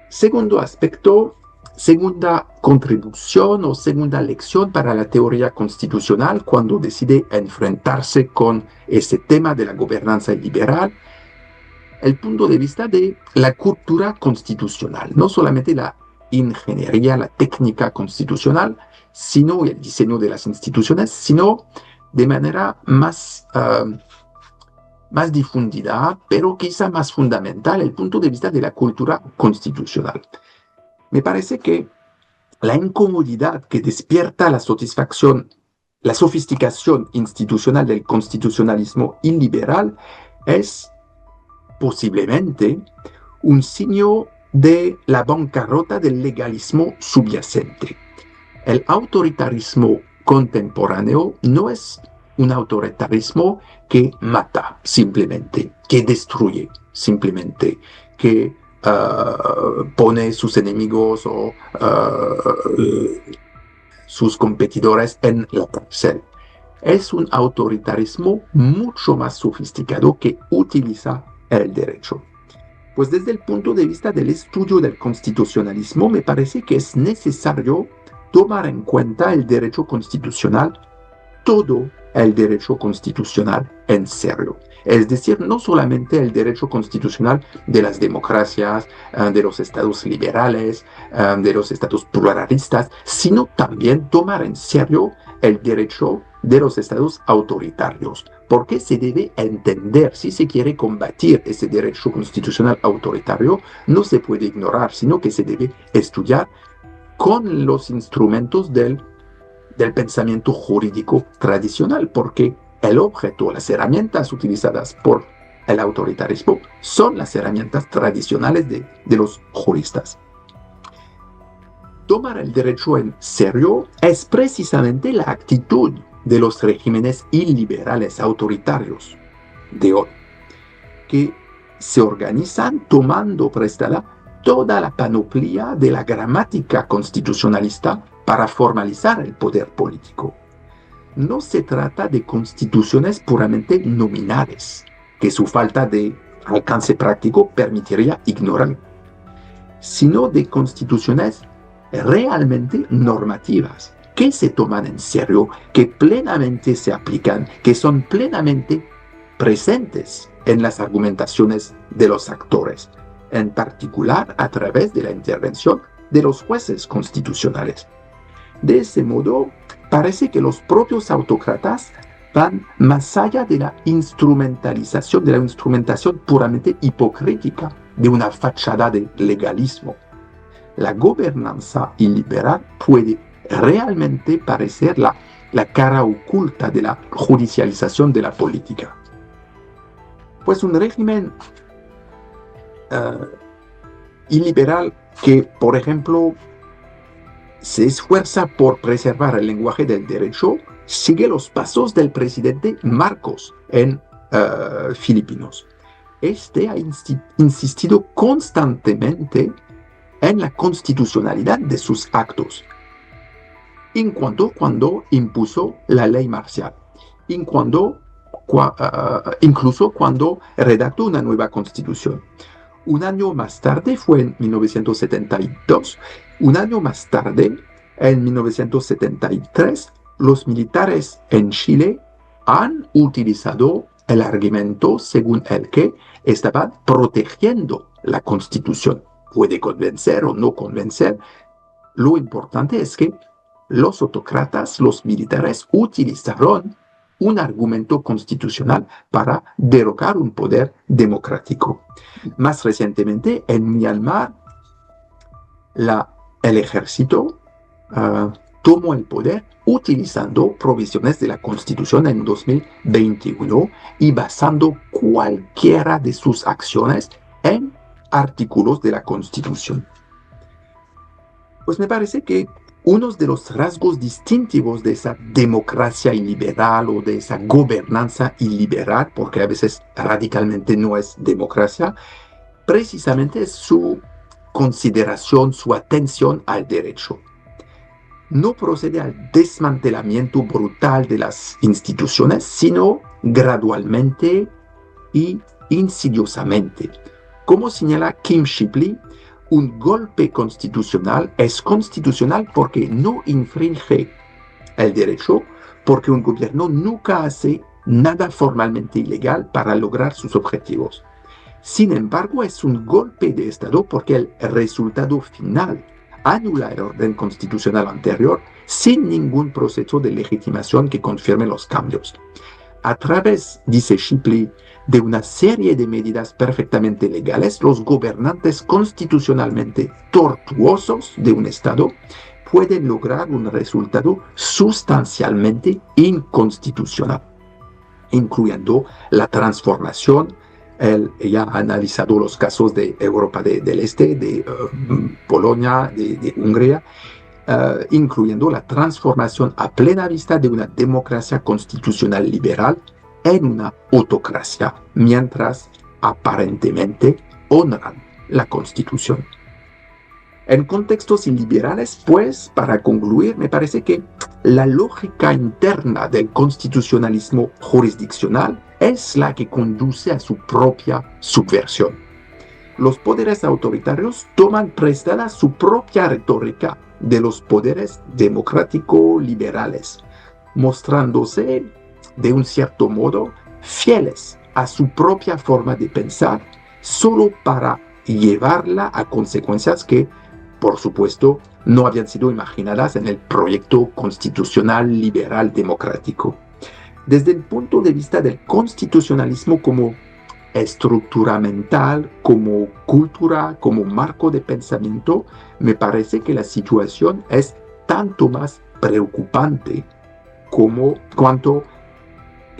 Segundo aspecto, segunda contribución o segunda lección para la teoría constitucional cuando decide enfrentarse con ese tema de la gobernanza liberal, el punto de vista de la cultura constitucional, no solamente la ingeniería, la técnica constitucional, sino el diseño de las instituciones, sino de manera más difundida, pero quizá más fundamental, el punto de vista de la cultura constitucional. Me parece que la incomodidad que despierta la satisfacción, la sofisticación institucional del constitucionalismo iliberal es posiblemente un signo de la bancarrota del legalismo subyacente. El autoritarismo contemporáneo no es un autoritarismo que mata simplemente, que destruye simplemente, que pone sus enemigos o sus competidores en la cárcel. Es un autoritarismo mucho más sofisticado que utiliza el derecho. Pues desde el punto de vista del estudio del constitucionalismo, me parece que es necesario tomar en cuenta el derecho constitucional, todo el derecho constitucional en serio. Es decir, no solamente el derecho constitucional de las democracias, de los estados liberales, de los estados pluralistas, sino también tomar en serio el derecho de los estados autoritarios, porque se debe entender, si se quiere combatir ese derecho constitucional autoritario, no se puede ignorar, sino que se debe estudiar con los instrumentos del pensamiento jurídico tradicional, porque el objeto, las herramientas utilizadas por el autoritarismo son las herramientas tradicionales de los juristas. Tomar el derecho en serio es precisamente la actitud de los regímenes iliberales autoritarios de hoy, que se organizan tomando prestada toda la panoplia de la gramática constitucionalista para formalizar el poder político. No se trata de constituciones puramente nominales, que su falta de alcance práctico permitiría ignorar, sino de constituciones realmente normativas, que se toman en serio, que plenamente se aplican, que son plenamente presentes en las argumentaciones de los actores, en particular a través de la intervención de los jueces constitucionales. De ese modo, parece que los propios autócratas van más allá de la instrumentalización, de la instrumentación puramente hipocrítica de una fachada de legalismo. La gobernanza iliberal puede realmente parecer la cara oculta de la judicialización de la política. Pues un régimen iliberal que, por ejemplo, se esfuerza por preservar el lenguaje del derecho, sigue los pasos del presidente Marcos en Filipinos. Este ha insistido constantemente en la constitucionalidad de sus actos, cuando impuso la ley marcial, incluso cuando redactó una nueva constitución. Un año más tarde, fue en 1972, un año más tarde, En 1973, los militares en Chile han utilizado el argumento según el que estaban protegiendo la Constitución. Puede convencer o no convencer. Lo importante es que los autócratas, los militares, utilizaron un argumento constitucional para derrocar un poder democrático. Más recientemente, en Myanmar, el ejército tomó el poder utilizando provisiones de la Constitución en 2021 y basando cualquiera de sus acciones en artículos de la Constitución. Pues me parece que uno de los rasgos distintivos de esa democracia iliberal o de esa gobernanza iliberal, porque a veces radicalmente no es democracia, precisamente es su consideración, su atención al derecho. No procede al desmantelamiento brutal de las instituciones, sino gradualmente y insidiosamente. Como señala Kim Shipley, un golpe constitucional es constitucional porque no infringe el derecho, porque un gobierno nunca hace nada formalmente ilegal para lograr sus objetivos. Sin embargo, es un golpe de Estado porque el resultado final anula el orden constitucional anterior sin ningún proceso de legitimación que confirme los cambios. A través, dice Shipley, de una serie de medidas perfectamente legales, los gobernantes constitucionalmente tortuosos de un Estado pueden lograr un resultado sustancialmente inconstitucional, incluyendo la transformación. Él ya ha analizado los casos de Europa del Este, de Polonia, de Hungría, incluyendo la transformación a plena vista de una democracia constitucional liberal en una autocracia, mientras aparentemente honran la Constitución. En contextos iliberales, pues, para concluir, me parece que la lógica interna del constitucionalismo jurisdiccional es la que conduce a su propia subversión. Los poderes autoritarios toman prestada su propia retórica de los poderes democrático-liberales, mostrándose de un cierto modo fieles a su propia forma de pensar, solo para llevarla a consecuencias que, por supuesto, no habían sido imaginadas en el proyecto constitucional liberal democrático. Desde el punto de vista del constitucionalismo como estructura mental, como cultura, como marco de pensamiento, me parece que la situación es tanto más preocupante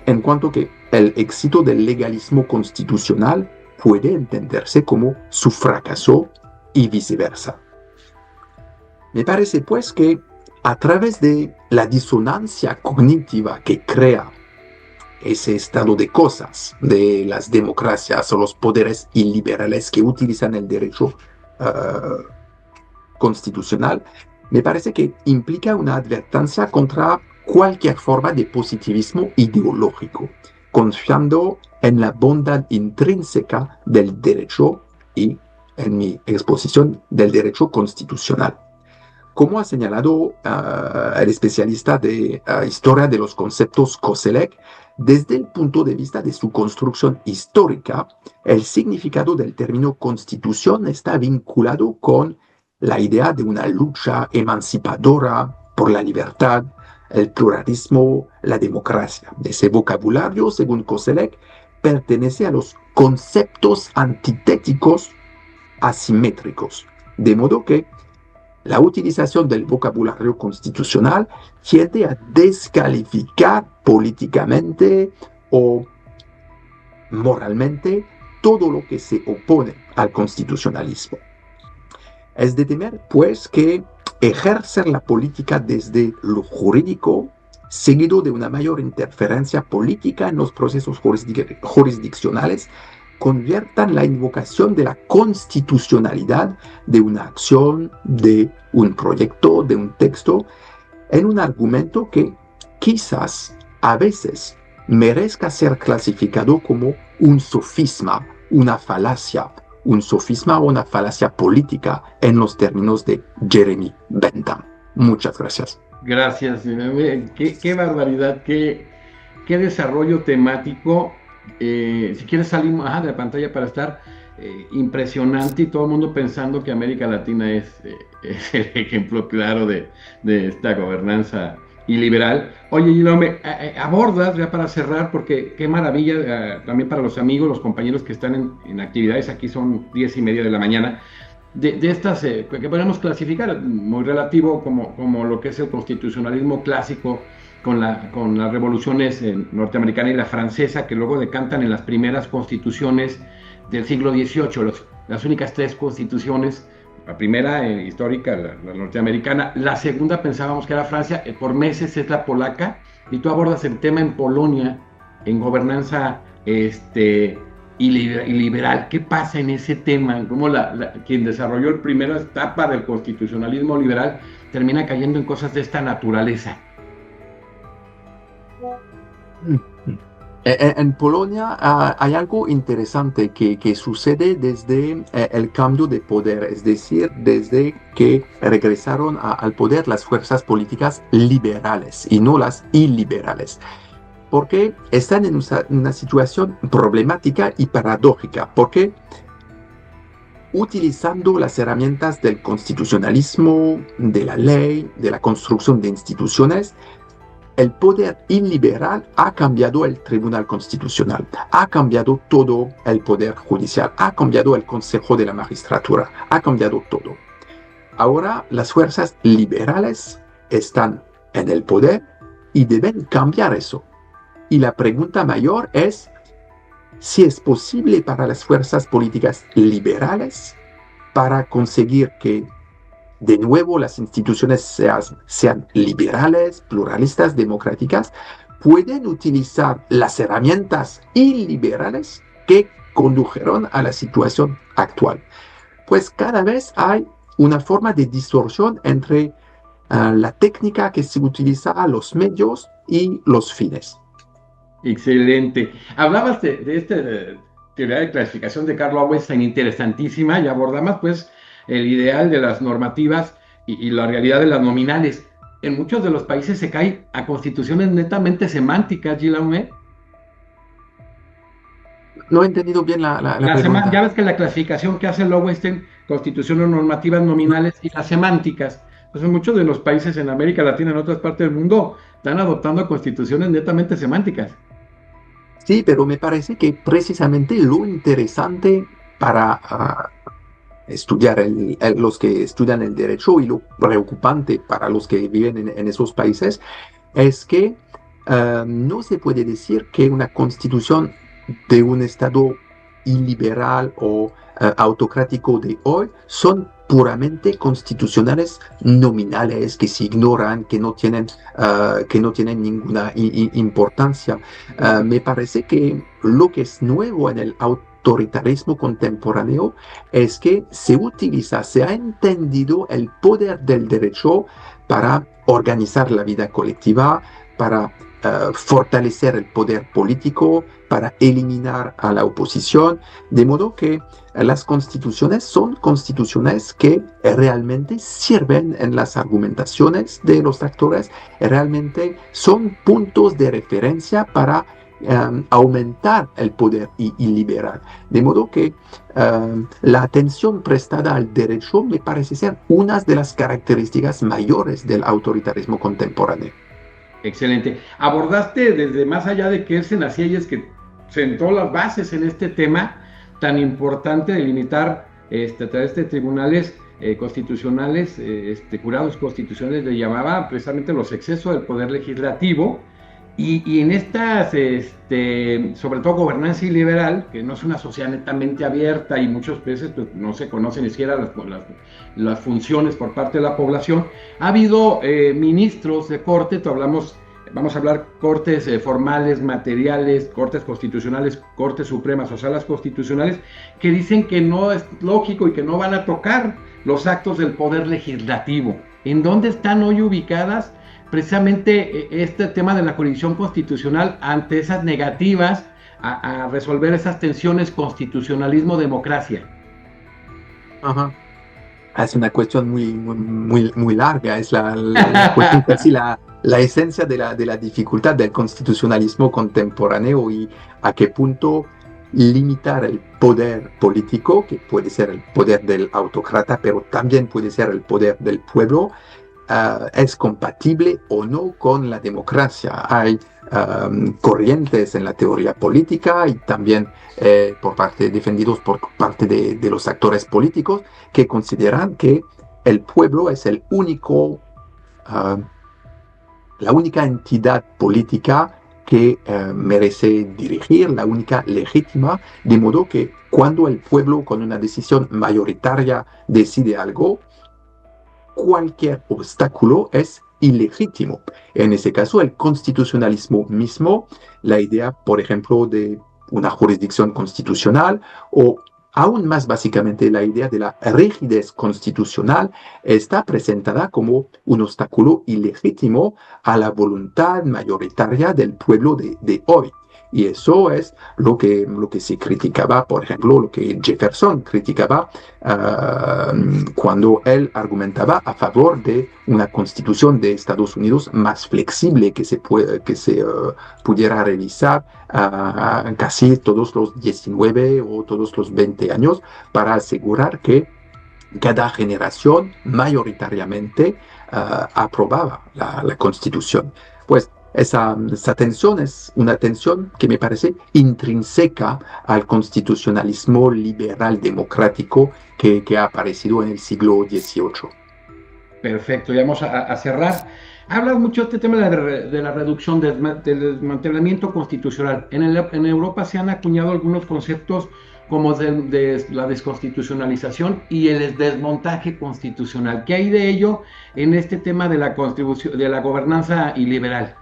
en cuanto que el éxito del legalismo constitucional puede entenderse como su fracaso y viceversa. Me parece pues que a través de la disonancia cognitiva que crea ese estado de cosas de las democracias o los poderes iliberales que utilizan el derecho constitucional, me parece que implica una advertencia contra cualquier forma de positivismo ideológico, confiando en la bondad intrínseca del derecho y, en mi exposición, del derecho constitucional. Como ha señalado el especialista de historia de los conceptos Koselleck, desde el punto de vista de su construcción histórica, el significado del término constitución está vinculado con la idea de una lucha emancipadora por la libertad, el pluralismo, la democracia. Ese vocabulario, según Koselleck, pertenece a los conceptos antitéticos asimétricos, de modo que la utilización del vocabulario constitucional tiende a descalificar políticamente o moralmente todo lo que se opone al constitucionalismo. Es de temer, pues, que ejercer la política desde lo jurídico, seguido de una mayor interferencia política en los procesos jurisdiccionales, conviertan la invocación de la constitucionalidad de una acción, de un proyecto, de un texto, en un argumento que quizás a veces merezca ser clasificado como un sofisma, una falacia, un sofisma o una falacia política en los términos de Jeremy Bentham. Muchas gracias. Gracias. Qué barbaridad, qué desarrollo temático. Si quieres salimos de la pantalla para estar impresionante y todo el mundo pensando que América Latina es el ejemplo claro de esta gobernanza iliberal. Oye, Guilherme, abordas ya para cerrar, porque qué maravilla, también para los amigos, los compañeros que están en actividades, aquí son 10:30 de la mañana, de estas que podemos clasificar muy relativo como lo que es el constitucionalismo clásico con las revoluciones norteamericana y la francesa, que luego decantan en las primeras constituciones del siglo XVIII, las únicas tres constituciones. La primera histórica, la norteamericana; la segunda pensábamos que era Francia, por meses es la polaca, y tú abordas el tema en Polonia, en gobernanza y liberal. ¿Qué pasa en ese tema? ¿Cómo quien desarrolló la primera etapa del constitucionalismo liberal termina cayendo en cosas de esta naturaleza? En Polonia hay algo interesante que sucede desde el cambio de poder, es decir, desde que regresaron al poder las fuerzas políticas liberales y no las iliberales, porque están en una situación problemática y paradójica, porque utilizando las herramientas del constitucionalismo, de la ley, de la construcción de instituciones, el poder iliberal ha cambiado el Tribunal Constitucional, ha cambiado todo el Poder Judicial, ha cambiado el Consejo de la Magistratura, ha cambiado todo. Ahora las fuerzas liberales están en el poder y deben cambiar eso. Y la pregunta mayor es si es posible para las fuerzas políticas liberales, para conseguir que de nuevo las instituciones sean liberales, pluralistas, democráticas, pueden utilizar las herramientas iliberales que condujeron a la situación actual. Pues cada vez hay una forma de distorsión entre la técnica que se utiliza, los medios y los fines. Excelente. Hablabas de esta teoría de clasificación de Karl Lowenstein, interesantísima, y abordamos pues el ideal de las normativas y la realidad de las nominales. En muchos de los países se cae a constituciones netamente semánticas, Guillaume. No he entendido bien la pregunta. Ya ves que la clasificación que hace Lowenstein, constituciones normativas nominales y las semánticas, pues en muchos de los países en América Latina, en otras partes del mundo, están adoptando constituciones netamente semánticas. Sí, pero me parece que precisamente lo interesante para estudiar los que estudian el derecho, y lo preocupante para los que viven en esos países, es que no se puede decir que una constitución de un Estado iliberal o autocrático de hoy son puramente constitucionales nominales que se ignoran, que no tienen ninguna importancia. Me parece que lo que es nuevo en el autoritarismo contemporáneo es que se ha entendido el poder del derecho para organizar la vida colectiva, para fortalecer el poder político, para eliminar a la oposición, de modo que las constituciones son constituciones que realmente sirven en las argumentaciones de los actores, realmente son puntos de referencia para aumentar el poder iliberal. De modo que la atención prestada al derecho me parece ser una de las características mayores del autoritarismo contemporáneo. Excelente. Abordaste desde más allá de Kelsen a Sieyes, que sentó las bases en este tema tan importante de limitar a través de tribunales constitucionales, jurados constitucionales, le llamaba precisamente los excesos del poder legislativo, y en estas, sobre todo gobernanza iliberal, que no es una sociedad netamente abierta y muchas veces pues, no se conocen ni siquiera las funciones por parte de la población, ha habido ministros de corte, vamos a hablar cortes formales, materiales, cortes constitucionales, cortes supremas o salas constitucionales, que dicen que no es lógico y que no van a tocar los actos del poder legislativo. ¿En dónde están hoy ubicadas precisamente este tema de la jurisdicción constitucional ante esas negativas a resolver esas tensiones constitucionalismo-democracia? Ajá. Es una cuestión muy larga, es la cuestión casi la esencia de la dificultad del constitucionalismo contemporáneo y a qué punto limitar el poder político, que puede ser el poder del autócrata, pero también puede ser el poder del pueblo, es compatible o no con la democracia. Hay corrientes en la teoría política y también defendidos por parte de los actores políticos que consideran que el pueblo es uh, la única entidad política que merece dirigir, la única legítima, de modo que cuando el pueblo con una decisión mayoritaria decide algo, cualquier obstáculo es ilegítimo. En ese caso, el constitucionalismo mismo, la idea, por ejemplo, de una jurisdicción constitucional o aún más básicamente la idea de la rigidez constitucional, está presentada como un obstáculo ilegítimo a la voluntad mayoritaria del pueblo de hoy. Y eso es lo que se criticaba, por ejemplo, lo que Jefferson criticaba cuando él argumentaba a favor de una constitución de Estados Unidos más flexible que se pudiera revisar casi todos los 19 o todos los 20 años para asegurar que cada generación mayoritariamente aprobaba la constitución. Pues esa tensión es una tensión que me parece intrínseca al constitucionalismo liberal democrático que ha aparecido en el siglo XVIII. Perfecto, ya vamos a cerrar. Hablas mucho de este tema de la reducción, del desmantelamiento constitucional. En Europa se han acuñado algunos conceptos como de la desconstitucionalización y el desmontaje constitucional. ¿Qué hay de ello en este tema de de la gobernanza iliberal?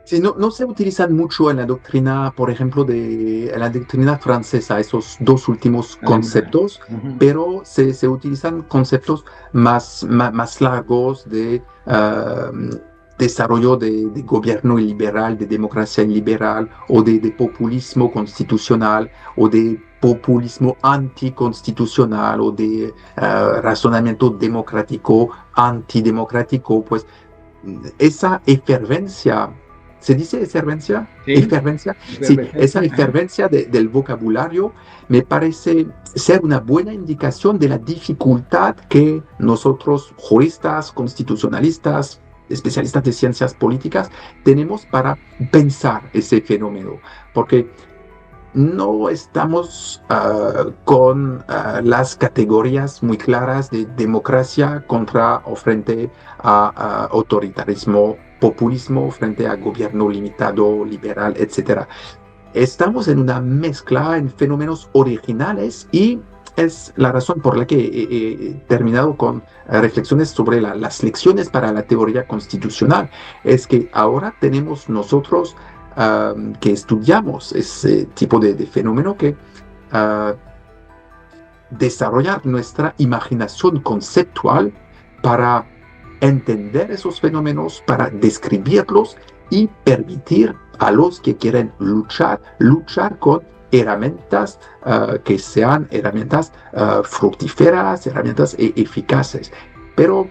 Sí, no se utilizan mucho en la doctrina, por ejemplo, en la doctrina francesa, esos dos últimos Alemana. conceptos, pero se utilizan conceptos más largos de desarrollo de gobierno liberal, de democracia liberal, o de populismo constitucional, o de populismo anticonstitucional, o de razonamiento democrático, antidemocrático, pues esa efervencia. ¿Se dice efervencia? Sí, ¿Efervencia? Sí, esa efervencia del vocabulario me parece ser una buena indicación de la dificultad que nosotros, juristas, constitucionalistas, especialistas de ciencias políticas, tenemos para pensar ese fenómeno. Porque no estamos con las categorías muy claras de democracia contra o frente a autoritarismo, populismo frente a gobierno limitado, liberal, etc. Estamos en una mezcla en fenómenos originales y es la razón por la que he terminado con reflexiones sobre las lecciones para la teoría constitucional. Es que ahora tenemos nosotros que estudiamos ese tipo de fenómeno que desarrollar nuestra imaginación conceptual para entender esos fenómenos, para describirlos y permitir a los que quieren luchar con herramientas que sean herramientas fructíferas, herramientas eficaces. Pero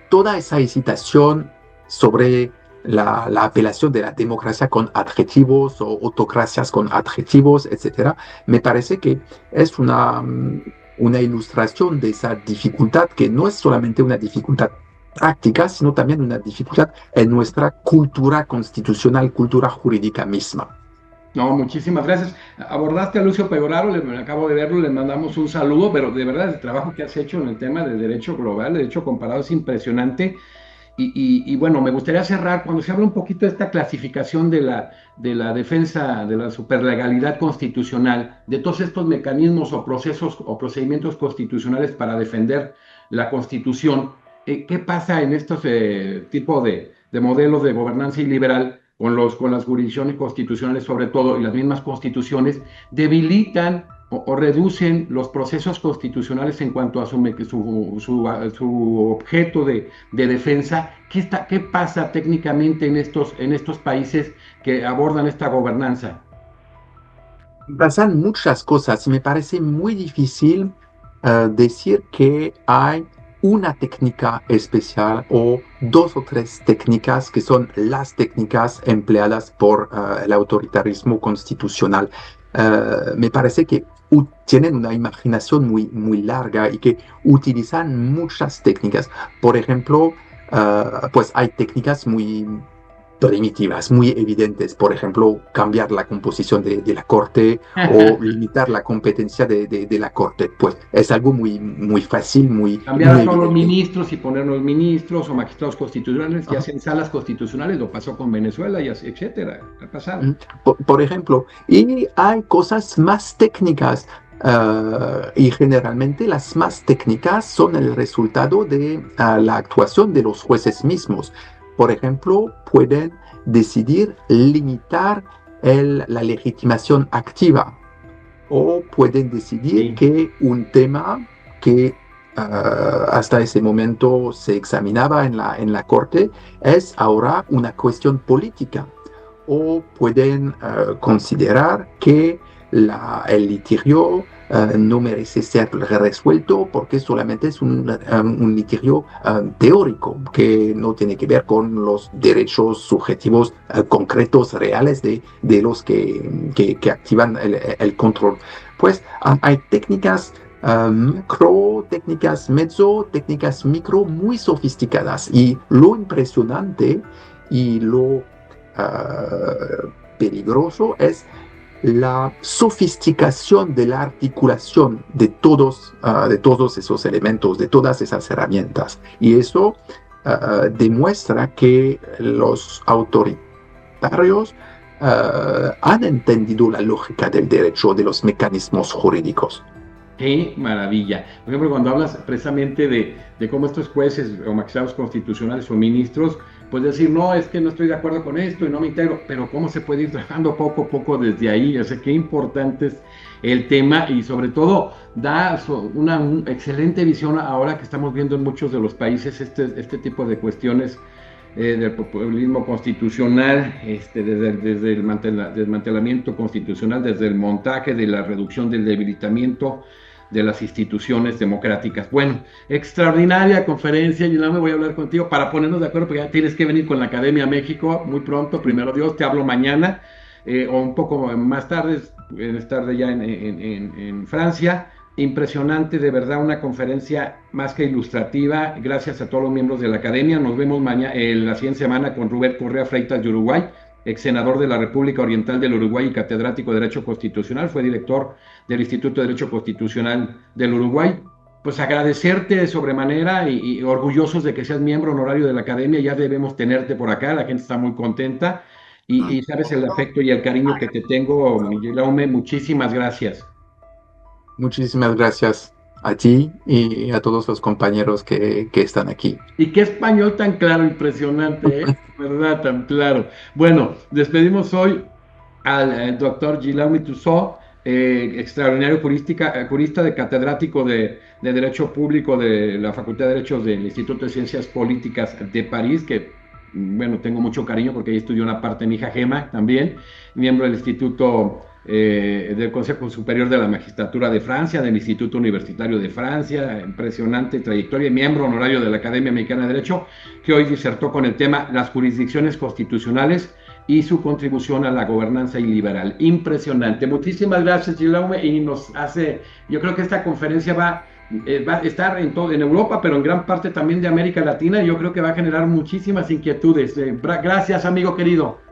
toda esa excitación sobre la apelación de la democracia con adjetivos o autocracias con adjetivos, etcétera, me parece que es una ilustración de esa dificultad que no es solamente una dificultad práctica, sino también una dificultad en nuestra cultura constitucional, cultura jurídica misma. No, muchísimas gracias. Abordaste a Lucio Pegoraro, acabo de verlo, le mandamos un saludo, pero de verdad el trabajo que has hecho en el tema de derecho global, de derecho comparado, es impresionante. Y bueno, me gustaría cerrar cuando se habla un poquito de esta clasificación de la defensa de la superlegalidad constitucional, de todos estos mecanismos o procesos o procedimientos constitucionales para defender la Constitución. ¿Qué pasa en estos tipos de modelos de gobernanza iliberal con las jurisdicciones constitucionales sobre todo y las mismas constituciones? Debilitan o reducen los procesos constitucionales en cuanto a su objeto de defensa. ¿Qué pasa técnicamente en estos países que abordan esta gobernanza? Pasan muchas cosas y me parece muy difícil decir que hay una técnica especial o dos o tres técnicas que son las técnicas empleadas por el autoritarismo constitucional. Me parece que tienen una imaginación muy larga y que utilizan muchas técnicas. Por ejemplo, pues hay técnicas muy primitivas, muy evidentes, por ejemplo, cambiar la composición de la corte o limitar la competencia de la corte, pues es algo muy fácil, Cambiar muy a todos los evidente. ministros y poner los ministros o magistrados constitucionales, ya sea en salas constitucionales, lo pasó con Venezuela, y así, etcétera, ha pasado. Por ejemplo, y hay cosas más técnicas y generalmente las más técnicas son el resultado de la actuación de los jueces mismos. Por ejemplo, pueden decidir limitar la legitimación activa o pueden decidir Sí. que un tema que hasta ese momento se examinaba en la corte es ahora una cuestión política o pueden considerar que el litigio no merece ser resuelto porque solamente es un litigio teórico que no tiene que ver con los derechos subjetivos concretos, reales de los que activan el control. Pues hay técnicas macro, técnicas mezzo, técnicas micro muy sofisticadas y lo impresionante y lo peligroso es la sofisticación de la articulación de todos esos elementos, de todas esas herramientas. Y eso demuestra que los autoritarios han entendido la lógica del derecho, de los mecanismos jurídicos. Qué maravilla. Por ejemplo, cuando hablas precisamente de cómo estos jueces o magistrados constitucionales o ministros, pues decir, no, es que no estoy de acuerdo con esto y no me integro, pero cómo se puede ir trabajando poco a poco desde ahí. O sea, qué importante es el tema y sobre todo da una excelente visión ahora que estamos viendo en muchos de los países este tipo de cuestiones del populismo constitucional, desde el desmantelamiento constitucional, desde el montaje de la reducción del debilitamiento de las instituciones democráticas. Bueno, extraordinaria conferencia, y me voy a hablar contigo para ponernos de acuerdo, porque ya tienes que venir con la Academia México muy pronto, primero Dios, te hablo mañana o un poco más tarde, es tarde ya en Francia. Impresionante, de verdad, una conferencia más que ilustrativa. Gracias a todos los miembros de la academia. Nos vemos mañana, la siguiente semana con Rubén Correa Freitas de Uruguay, ex senador de la República Oriental del Uruguay y catedrático de Derecho Constitucional. Fue director del Instituto de Derecho Constitucional del Uruguay. Pues agradecerte de sobremanera y orgullosos de que seas miembro honorario de la academia. Ya debemos tenerte por acá. La gente está muy contenta. Y sabes el afecto y el cariño que te tengo, Miguel Aume. Muchísimas gracias. Muchísimas gracias a ti y a todos los compañeros que están aquí. Y qué español tan claro, impresionante, ¿eh? ¿Verdad? Tan claro. Bueno, despedimos hoy al doctor Guillaume Tussaud, extraordinario jurista de catedrático de Derecho Público de la Facultad de Derechos del Instituto de Ciencias Políticas de París, que, bueno, tengo mucho cariño porque ahí estudió una parte mi hija Gema también, miembro del Instituto del Consejo Superior de la Magistratura de Francia, del Instituto Universitario de Francia, impresionante trayectoria, miembro honorario de la Academia Mexicana de Derecho, que hoy disertó con el tema las jurisdicciones constitucionales y su contribución a la gobernanza iliberal. Impresionante. Muchísimas gracias, Gilaume, y yo creo que esta conferencia va a estar en Europa, pero en gran parte también de América Latina, y yo creo que va a generar muchísimas inquietudes. Gracias, amigo querido.